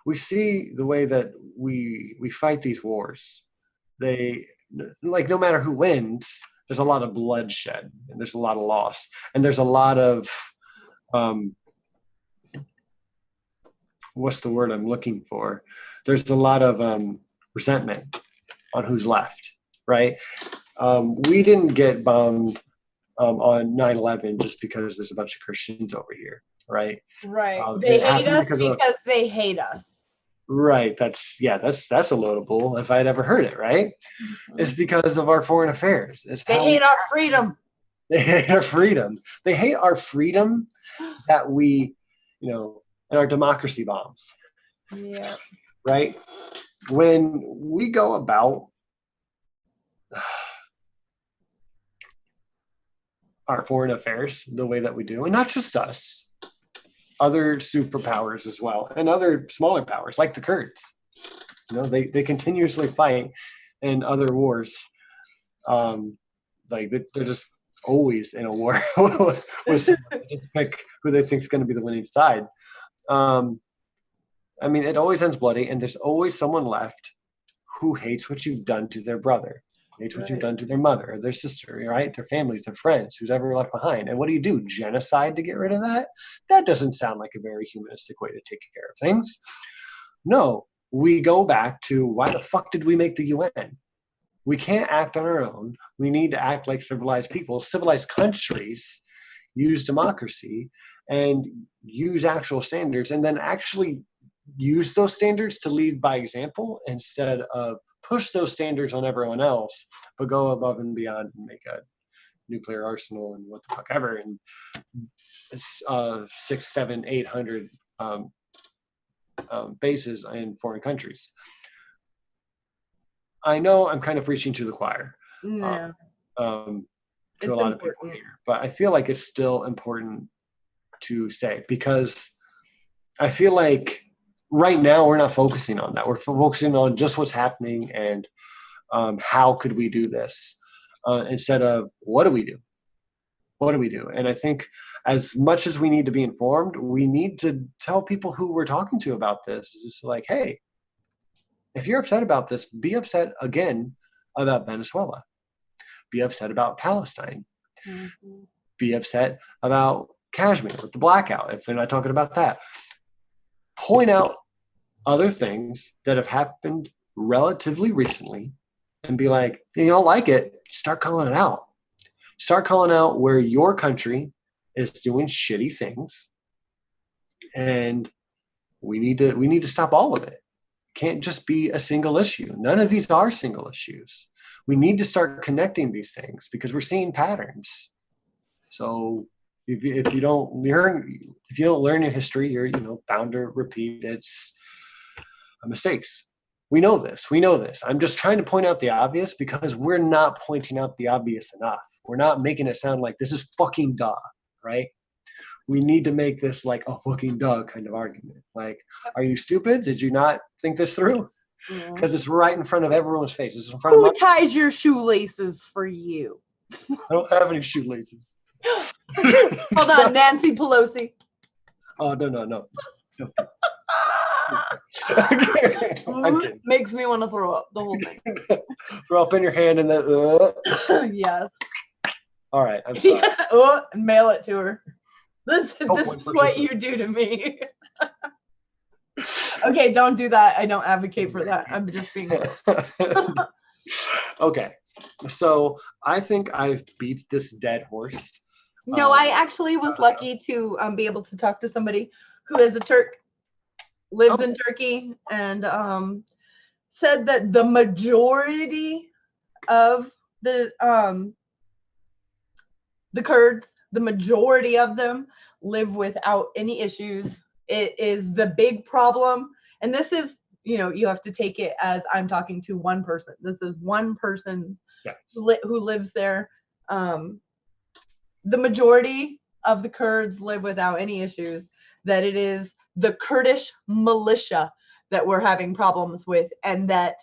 We see the way that we fight these wars. They, like, no matter who wins, there's a lot of bloodshed, and there's a lot of loss, and there's a lot of what's the word I'm looking for? There's a lot of resentment on who's left, right? We didn't get bombed on 9/11 just because there's a bunch of Christians over here, right? Right. They hate us because they hate us. Right. That's a load of bull if I'd ever heard it, right? Mm-hmm. It's because of our foreign affairs. They hate our freedom. They hate our freedom. They hate our freedom that we, and our democracy bombs. Yeah. Right? When we go about our foreign affairs the way that we do, and not just us, other superpowers as well, and other smaller powers like the Kurds. They continuously fight in other wars. Like they're just always in a war with someone. Just pick who they think is going to be the winning side. I mean, it always ends bloody, and there's always someone left who hates what you've done to their brother, hates what you've done to their mother or their sister, right? Their families, their friends, who's ever left behind. And what do? Genocide to get rid of that? That doesn't sound like a very humanistic way to take care of things. No, we go back to, why the fuck did we make the UN? We can't act on our own. We need to act like civilized people. Civilized countries use democracy and use actual standards, and then actually use those standards to lead by example instead of push those standards on everyone else, but go above and beyond and make a nuclear arsenal and what the fuck ever, and 600, 700, 800 bases in foreign countries. I know I'm kind of preaching to the choir, to a lot of people here, but I feel like it's still important to say, because I feel like right now we're not focusing on that. We're focusing on just what's happening and how could we do this, instead of what do we do? What do we do? And I think as much as we need to be informed, we need to tell people who we're talking to about this, just like, hey, if you're upset about this, be upset again about Venezuela. Be upset about Palestine. Mm-hmm. Be upset about Kashmir with the blackout, if they're not talking about that. Point out other things that have happened relatively recently and be like, you don't like it, start calling it out. Start calling out where your country is doing shitty things. And we need to stop all of it. It can't just be a single issue. None of these are single issues. We need to start connecting these things because we're seeing patterns. So if you don't learn your history, you're bound to repeat its mistakes. We know this. I'm just trying to point out the obvious because we're not pointing out the obvious enough. We're not making it sound like this is fucking duh, right? We need to make this like a fucking duh kind of argument. Like, are you stupid? Did you not think this through? Because it's right in front of everyone's face. It's in front of Who ties your shoelaces for you? I don't have any shoelaces. Hold on, Nancy Pelosi. Oh, no. Makes me want to throw up the whole thing. Throw up in your hand and then yes. All right, I'm sorry. And mail it to her. This is what you do to me. Okay, don't do that. I don't advocate for that. I'm just being Okay, so I think I've beat this dead horse. No, I actually was lucky to be able to talk to somebody who is a Turk, lives in Turkey, and said that the majority of the Kurds, the majority of them live without any issues. It is the big problem. And this is, you have to take it as I'm talking to one person. This is one person who lives there. The majority of the Kurds live without any issues, that it is the Kurdish militia that we're having problems with, and that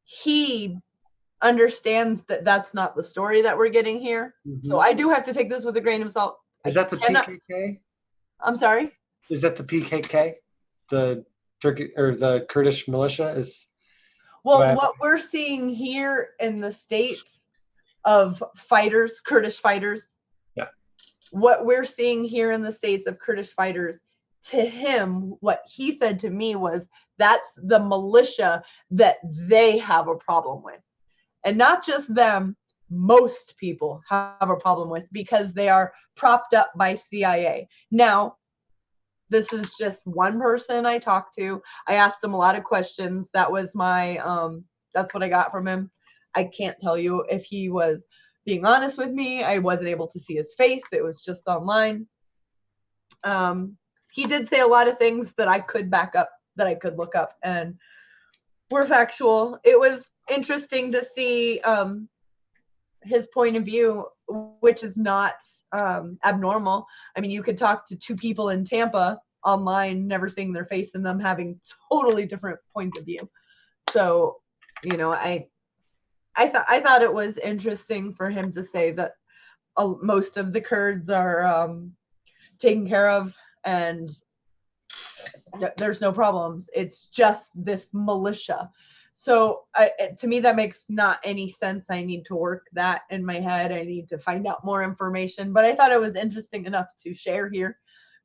he understands that that's not the story that we're getting here. So I do have to take this with a grain of salt. Is that the PKK? I'm sorry? Is that the PKK? The Turkey or the Kurdish militia is? Well, what we're seeing here in the States of fighters, Kurdish fighters. Yeah. What we're seeing here in the States of Kurdish fighters, to him, what he said to me was that's the militia that they have a problem with. And not just them, most people have a problem with because they are propped up by CIA. Now, this is just one person I talked to. I asked him a lot of questions. That was my, that's what I got from him. I can't tell you if he was being honest with me. I wasn't able to see his face. It was just online. He did say a lot of things that I could back up, that I could look up, and were factual. It was interesting to see his point of view, which is not abnormal. I mean, you could talk to two people in Tampa online, never seeing their face, and them having totally different points of view. So, you know, I thought it was interesting for him to say that most of the Kurds are taken care of and there's no problems. It's just this militia. So to me, that makes not any sense. I need to work that in my head. I need to find out more information. But I thought it was interesting enough to share here.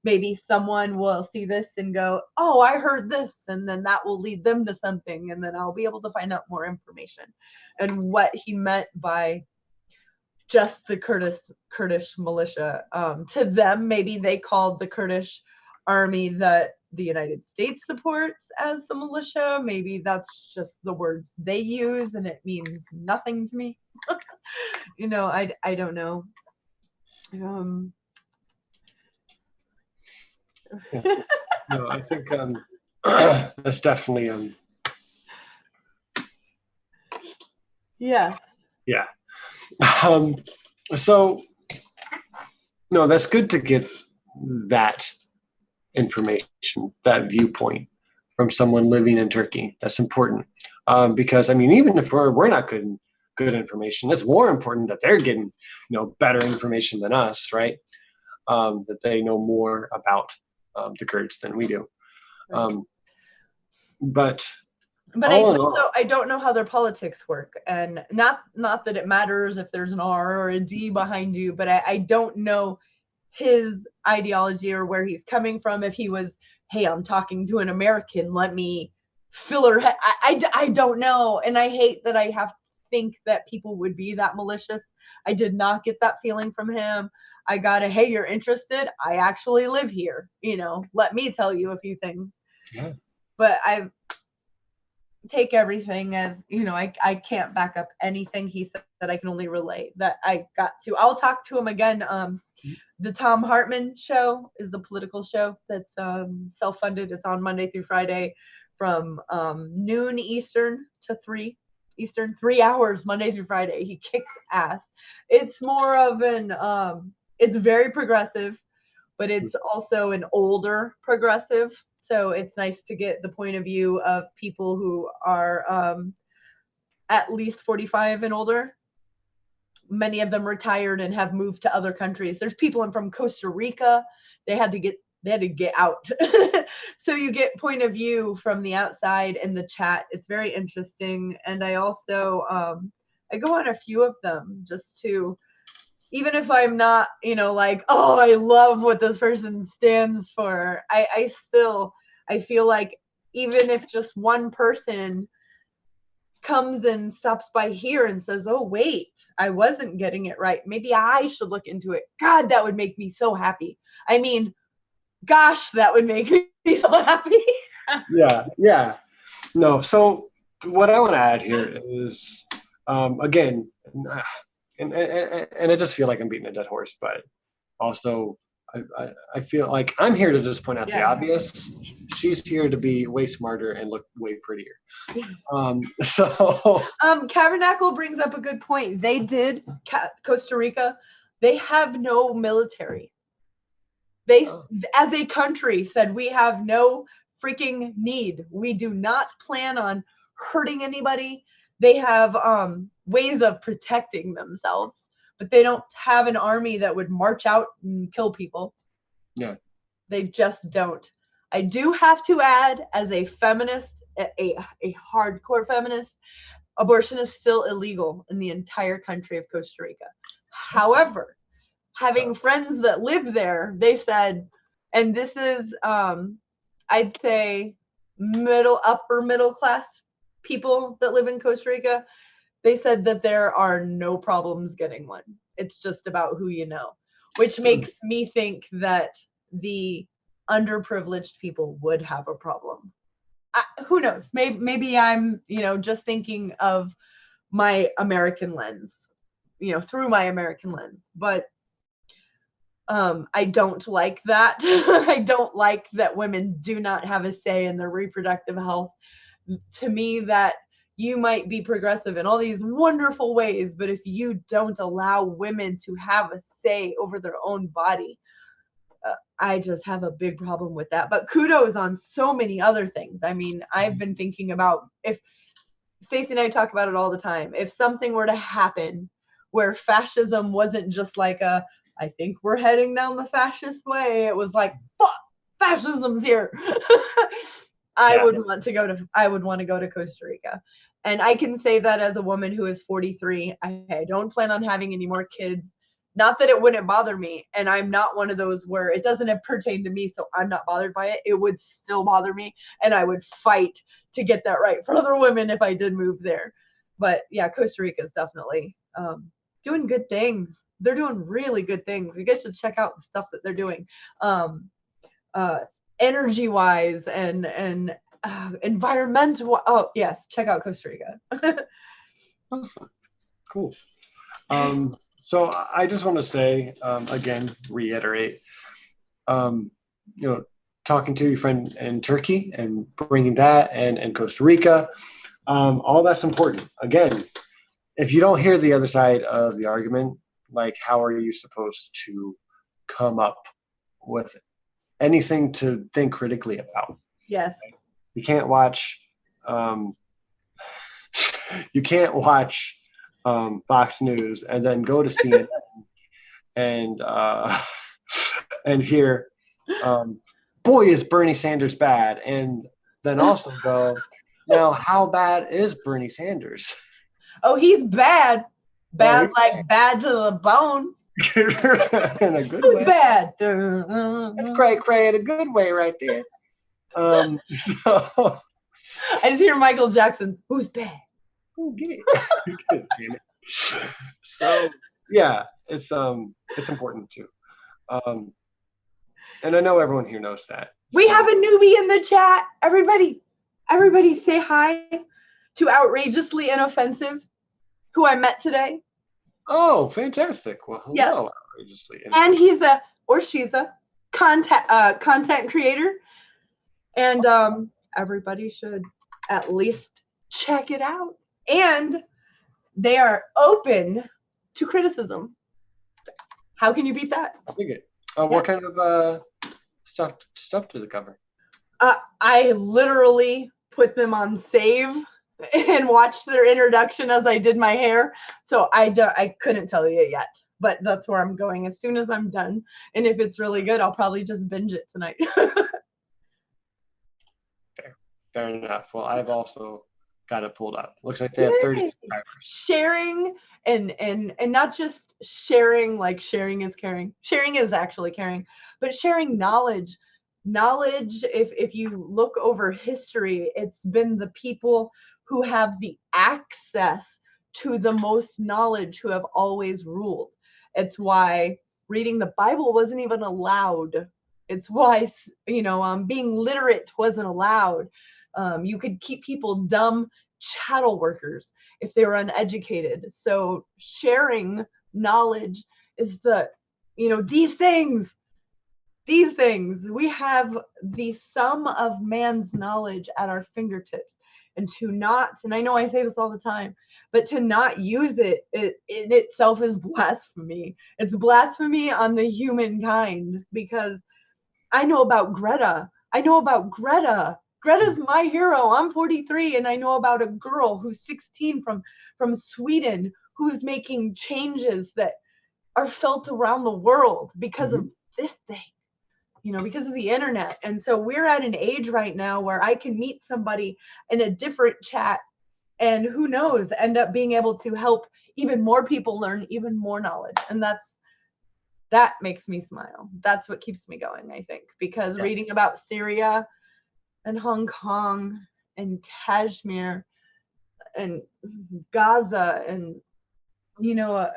Maybe someone will see this and go, oh, I heard this. And then that will lead them to something. And then I'll be able to find out more information. And what he meant by just the Kurdish militia. To them, maybe they called the Kurdish army that the United States supports as the militia. Maybe that's just the words they use and it means nothing to me. You know, I don't know. No, I think that's definitely yeah. Yeah. So no, that's good to get that information, that viewpoint from someone living in Turkey. That's important because I mean, even if we're not good information, it's more important that they're getting better information than us, right? That they know more about the Kurds than we do. But I don't know how their politics work, and not that it matters if there's an R or a D behind you, but I don't know his ideology or where he's coming from. If he was, hey, I'm talking to an American, let me fill her head. I don't know, and I hate that I have to think that people would be that malicious. I did not get that feeling from him. I got a, hey, you're interested? I actually live here. Let me tell you a few things. Yeah. But I take everything as, I can't back up anything he said, that I can only relate that I got to. I'll talk to him again. The Tom Hartman show is the political show that's self-funded. It's on Monday through Friday from noon Eastern to 3 Eastern, 3 hours Monday through Friday. He kicks ass. It's more of an, it's very progressive, but it's also an older progressive. So it's nice to get the point of view of people who are at least 45 and older. Many of them retired and have moved to other countries. There's people from Costa Rica. They had to get out. So you get point of view from the outside in the chat. It's very interesting. And I also, I go on a few of them just to, even if I'm not, like, oh, I love what this person stands for. I feel like even if just one person comes and stops by here and says, oh, wait, I wasn't getting it right. Maybe I should look into it. God, that would make me so happy. I mean, gosh, that would make me so happy. Yeah. No, so what I want to add here is, again, and I just feel like I'm beating a dead horse, but also I feel like I'm here to just point out the obvious. She's here to be way smarter and look way prettier. Tabernacle brings up a good point. They did Costa Rica. They have no military. They, as a country, said we have no freaking need. We do not plan on hurting anybody. They have ways of protecting themselves, but they don't have an army that would march out and kill people. Yeah. They just don't. I do have to add, as a feminist, a hardcore feminist, abortion is still illegal in the entire country of Costa Rica. However, having friends that live there, they said, and this is, I'd say, upper middle class people that live in Costa Rica, they said that there are no problems getting one. It's just about who you know, which makes me think that the underprivileged people would have a problem. Who knows? Maybe I'm, just thinking of my American lens, through my American lens. But I don't like that. I don't like that women do not have a say in their reproductive health. To me, that you might be progressive in all these wonderful ways, but if you don't allow women to have a say over their own body, I just have a big problem with that. But kudos on so many other things. I mean, I've been thinking about, if Stacey and I talk about it all the time, if something were to happen where fascism wasn't just like I think we're heading down the fascist way, it was like, fuck, fascism's here. I would want to go to Costa Rica. And I can say that as a woman who is 43. I don't plan on having any more kids. Not that it wouldn't bother me. And I'm not one of those where it doesn't pertain to me, so I'm not bothered by it. It would still bother me. And I would fight to get that right for other women if I did move there. But yeah, Costa Rica is definitely doing good things. They're doing really good things. You guys should check out the stuff that they're doing. Energy wise and environmental. Oh yes, check out Costa Rica. Awesome. Cool. So I just want to say, again, reiterate, talking to your friend in Turkey and bringing that and Costa Rica, all that's important. Again, if you don't hear the other side of the argument, like, how are you supposed to come up with anything to think critically about? Yes. You can't watch Fox News and then go to CNN and hear, boy, is Bernie Sanders bad, and then also go, now how bad is Bernie Sanders? Oh, he's bad. Bad, bad to the bone. In a good Who's way. Bad. That's cray in a good way right there. So I just hear Michael Jackson. Who's bad? Okay. Damn it. So yeah, it's important too. And I know everyone here knows that. We have a newbie in the chat. Everybody say hi to Outrageously Inoffensive, who I met today. Oh, fantastic. Well, hello, yes. Outrageously Inoffensive. And he's she's a content creator. And everybody should at least check it out. And they are open to criticism. How can you beat that? I dig it. What kind of stuff do they cover? I literally put them on save and watched their introduction as I did my hair. So I couldn't tell you yet, but that's where I'm going as soon as I'm done. And if it's really good, I'll probably just binge it tonight. Fair enough. Well, I've also got it pulled up. Looks like they have 30 subscribers. Sharing and not just sharing, like sharing is caring. Sharing is actually caring, but sharing knowledge. Knowledge, if you look over history, it's been the people who have the access to the most knowledge who have always ruled. It's why reading the Bible wasn't even allowed. It's why, being literate wasn't allowed. You could keep people dumb chattel workers if they were uneducated. So sharing knowledge is these things, we have the sum of man's knowledge at our fingertips. And and I know I say this all the time, but to not use it in itself is blasphemy. It's blasphemy on the humankind, because I know about Greta. Greta's my hero. I'm 43 and I know about a girl who's 16 from Sweden who's making changes that are felt around the world because of this thing, you know, because of the internet. And so we're at an age right now where I can meet somebody in a different chat and who knows, end up being able to help even more people learn even more knowledge. And that makes me smile. That's what keeps me going, I think, because reading about Syria and Hong Kong and Kashmir and Gaza and, you know,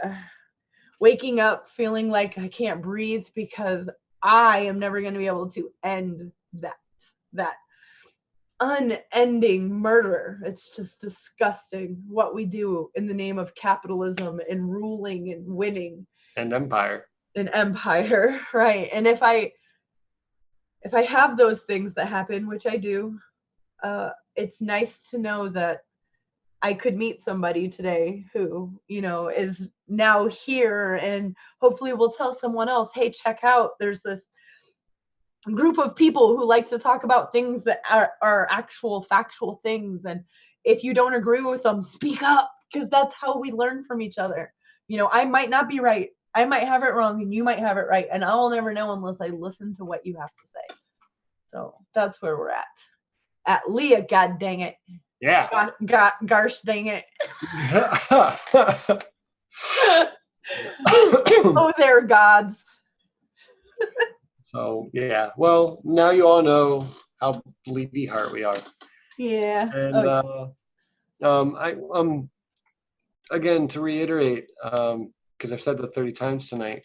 waking up feeling like I can't breathe because I am never going to be able to end that unending murder. It's just disgusting what we do in the name of capitalism and ruling and winning and empire. Right? And if I have those things that happen, which I do, it's nice to know that I could meet somebody today who, you know, is now here and hopefully will tell someone else, hey, check out, there's this group of people who like to talk about things that are actual factual things. And if you don't agree with them, speak up, because that's how we learn from each other. You know, I might not be right. I might have it wrong and you might have it right. And I'll never know unless I listen to what you have to say. So that's where we're at LEAH, god dang it. Yeah. Gosh dang it. Oh, they're gods. So yeah, well, now you all know how bleedy heart we are. Yeah. And again, to reiterate, because I've said that 30 times tonight,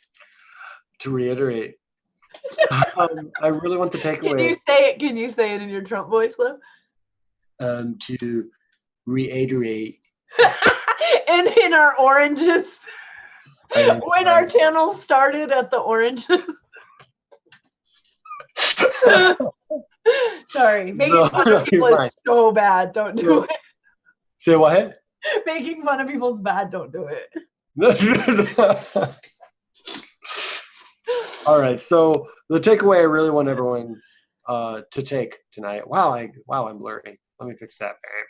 to reiterate, I really want the takeaway. Can you say it in your Trump voice, though? To reiterate. And in our oranges. When our channel started at the oranges. Sorry, making fun of people is so bad. Don't do it. Say what? Making fun of people is bad. Don't do it. All right. So the takeaway I really want everyone to take tonight. Wow, I'm blurry. Let me fix that, babe.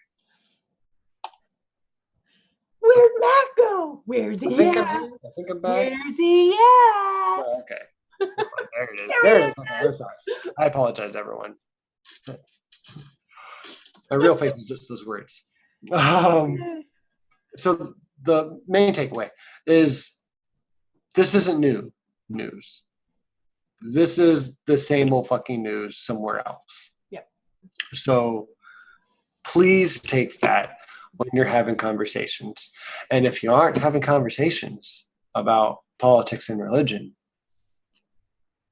Where'd Matt go? Where's he at? I think I'm back. Where's he at? Oh, okay. There it is. There it is. Okay, I'm sorry. I apologize, everyone. My real face is just those words. So the main takeaway is this isn't new news. This is the same old fucking news somewhere else. Yep. So please take that when you're having conversations. And if you aren't having conversations about politics and religion,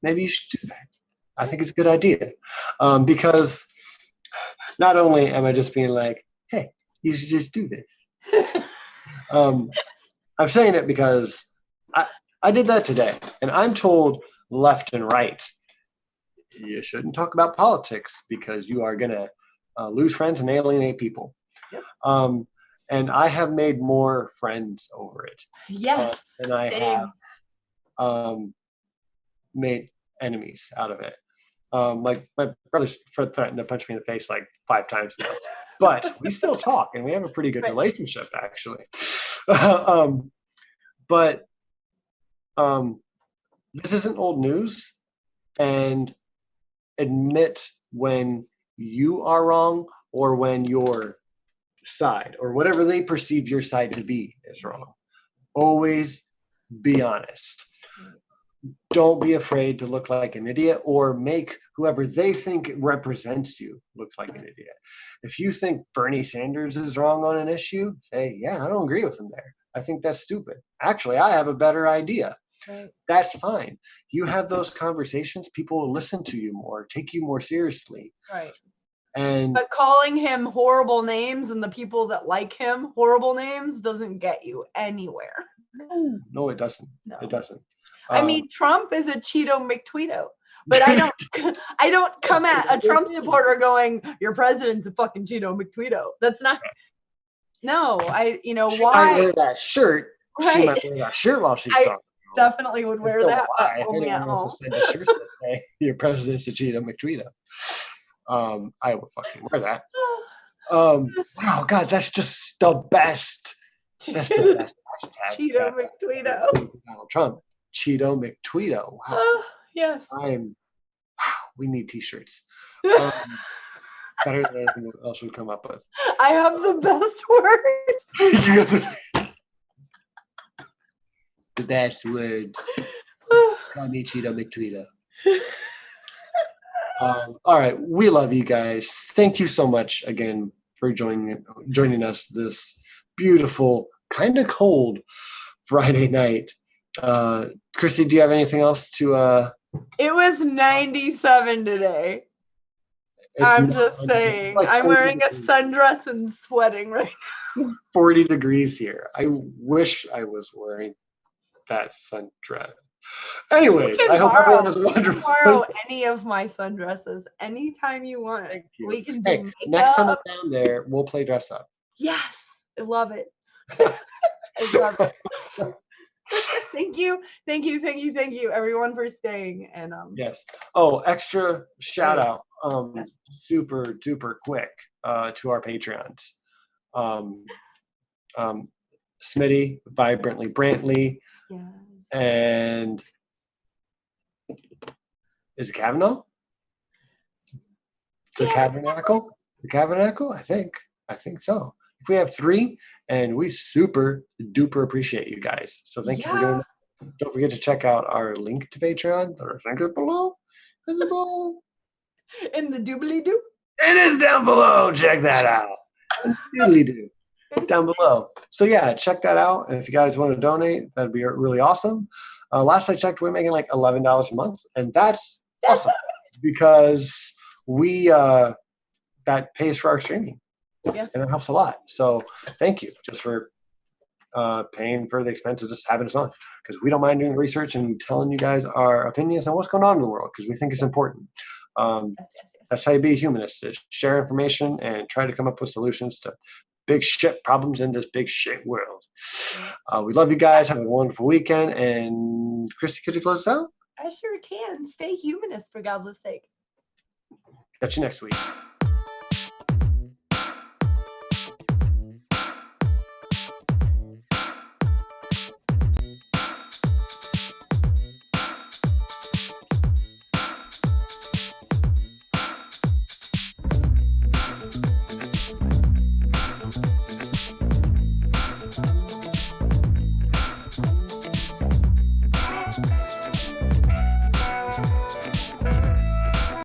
maybe you should do that. I think it's a good idea. Because not only am I just being like, hey, you should just do this. I'm saying it because I did that today. And I'm told left and right, you shouldn't talk about politics because you are going to lose friends and alienate people. Yep. And I have made more friends over it. Yes. Than I have made enemies out of it. Like my brother's threatened to punch me in the face like 5 times now, but we still talk and we have a pretty good relationship, actually. But this isn't old news, and admit when you are wrong or when your side or whatever they perceive your side to be is wrong. Always be honest. Don't be afraid to look like an idiot or make whoever they think represents you look like an idiot. If you think Bernie Sanders is wrong on an issue, say, yeah, I don't agree with him there. I think that's stupid. Actually, I have a better idea. Right. That's fine. You have those conversations, people will listen to you more, take you more seriously. Right. But calling him horrible names and the people that like him horrible names doesn't get you anywhere. No, it doesn't. No. It doesn't. I mean, Trump is a Cheeto McTweeto, but I don't come at a Trump supporter going, your president's a fucking Cheeto McTweeto. That's not. No, why? She might wear that shirt. Right. She might wear that shirt while she's talking. Definitely would wear that, but only at home. Send a shirt to say your president's a Cheeto McTweeto. I would fucking wear that. Wow, God, that's just the best. That's the best hashtag. Cheeto McTweeto. Donald Trump. Cheeto McTweeto. Wow. Yes. We need t-shirts. Better than anything else we come up with. I have the best words. The best words. Call me Cheeto McTweeto. All right, we love you guys. Thank you so much again for joining us this beautiful, kind of cold Friday night. Christy, do you have anything else to? It was 97 today. I'm just saying. Like I'm wearing a sundress and sweating right now. 40 degrees here. I wish I was wearing that sundress. Anyways, I hope everyone is wonderful. Borrow any of my sundresses anytime you want. Thank you. We can do makeup. Next time I'm down there, we'll play dress up. Yes, I love it. I love it. Thank you, everyone, for staying. And yes. Oh, extra shout out, super duper quick, to our Patreons. Smitty, Vibrantly Brantley, and is it Kavanaugh? The Tabernacle? The Tabernacle? I think so. We have 3, and we super duper appreciate you guys. So thank you for doing that. Don't forget to check out our link to Patreon. The link is below. Visible. In the doobly doo. It is down below. Check that out. Doobly doo. Down below. So yeah, check that out. And if you guys want to donate, that'd be really awesome. Last I checked, we're making like $11 a month, and that's awesome because we that pays for our streaming. Yeah. And it helps a lot. So thank you just for paying for the expense of just having us on, because we don't mind doing research and telling you guys our opinions on what's going on in the world, because we think it's important. That's how you be a humanist, is share information and try to come up with solutions to big shit problems in this big shit world. We love you guys. Have a wonderful weekend. And Christy, could you close us out? I sure can. Stay humanist, for God's sake. Catch you next week.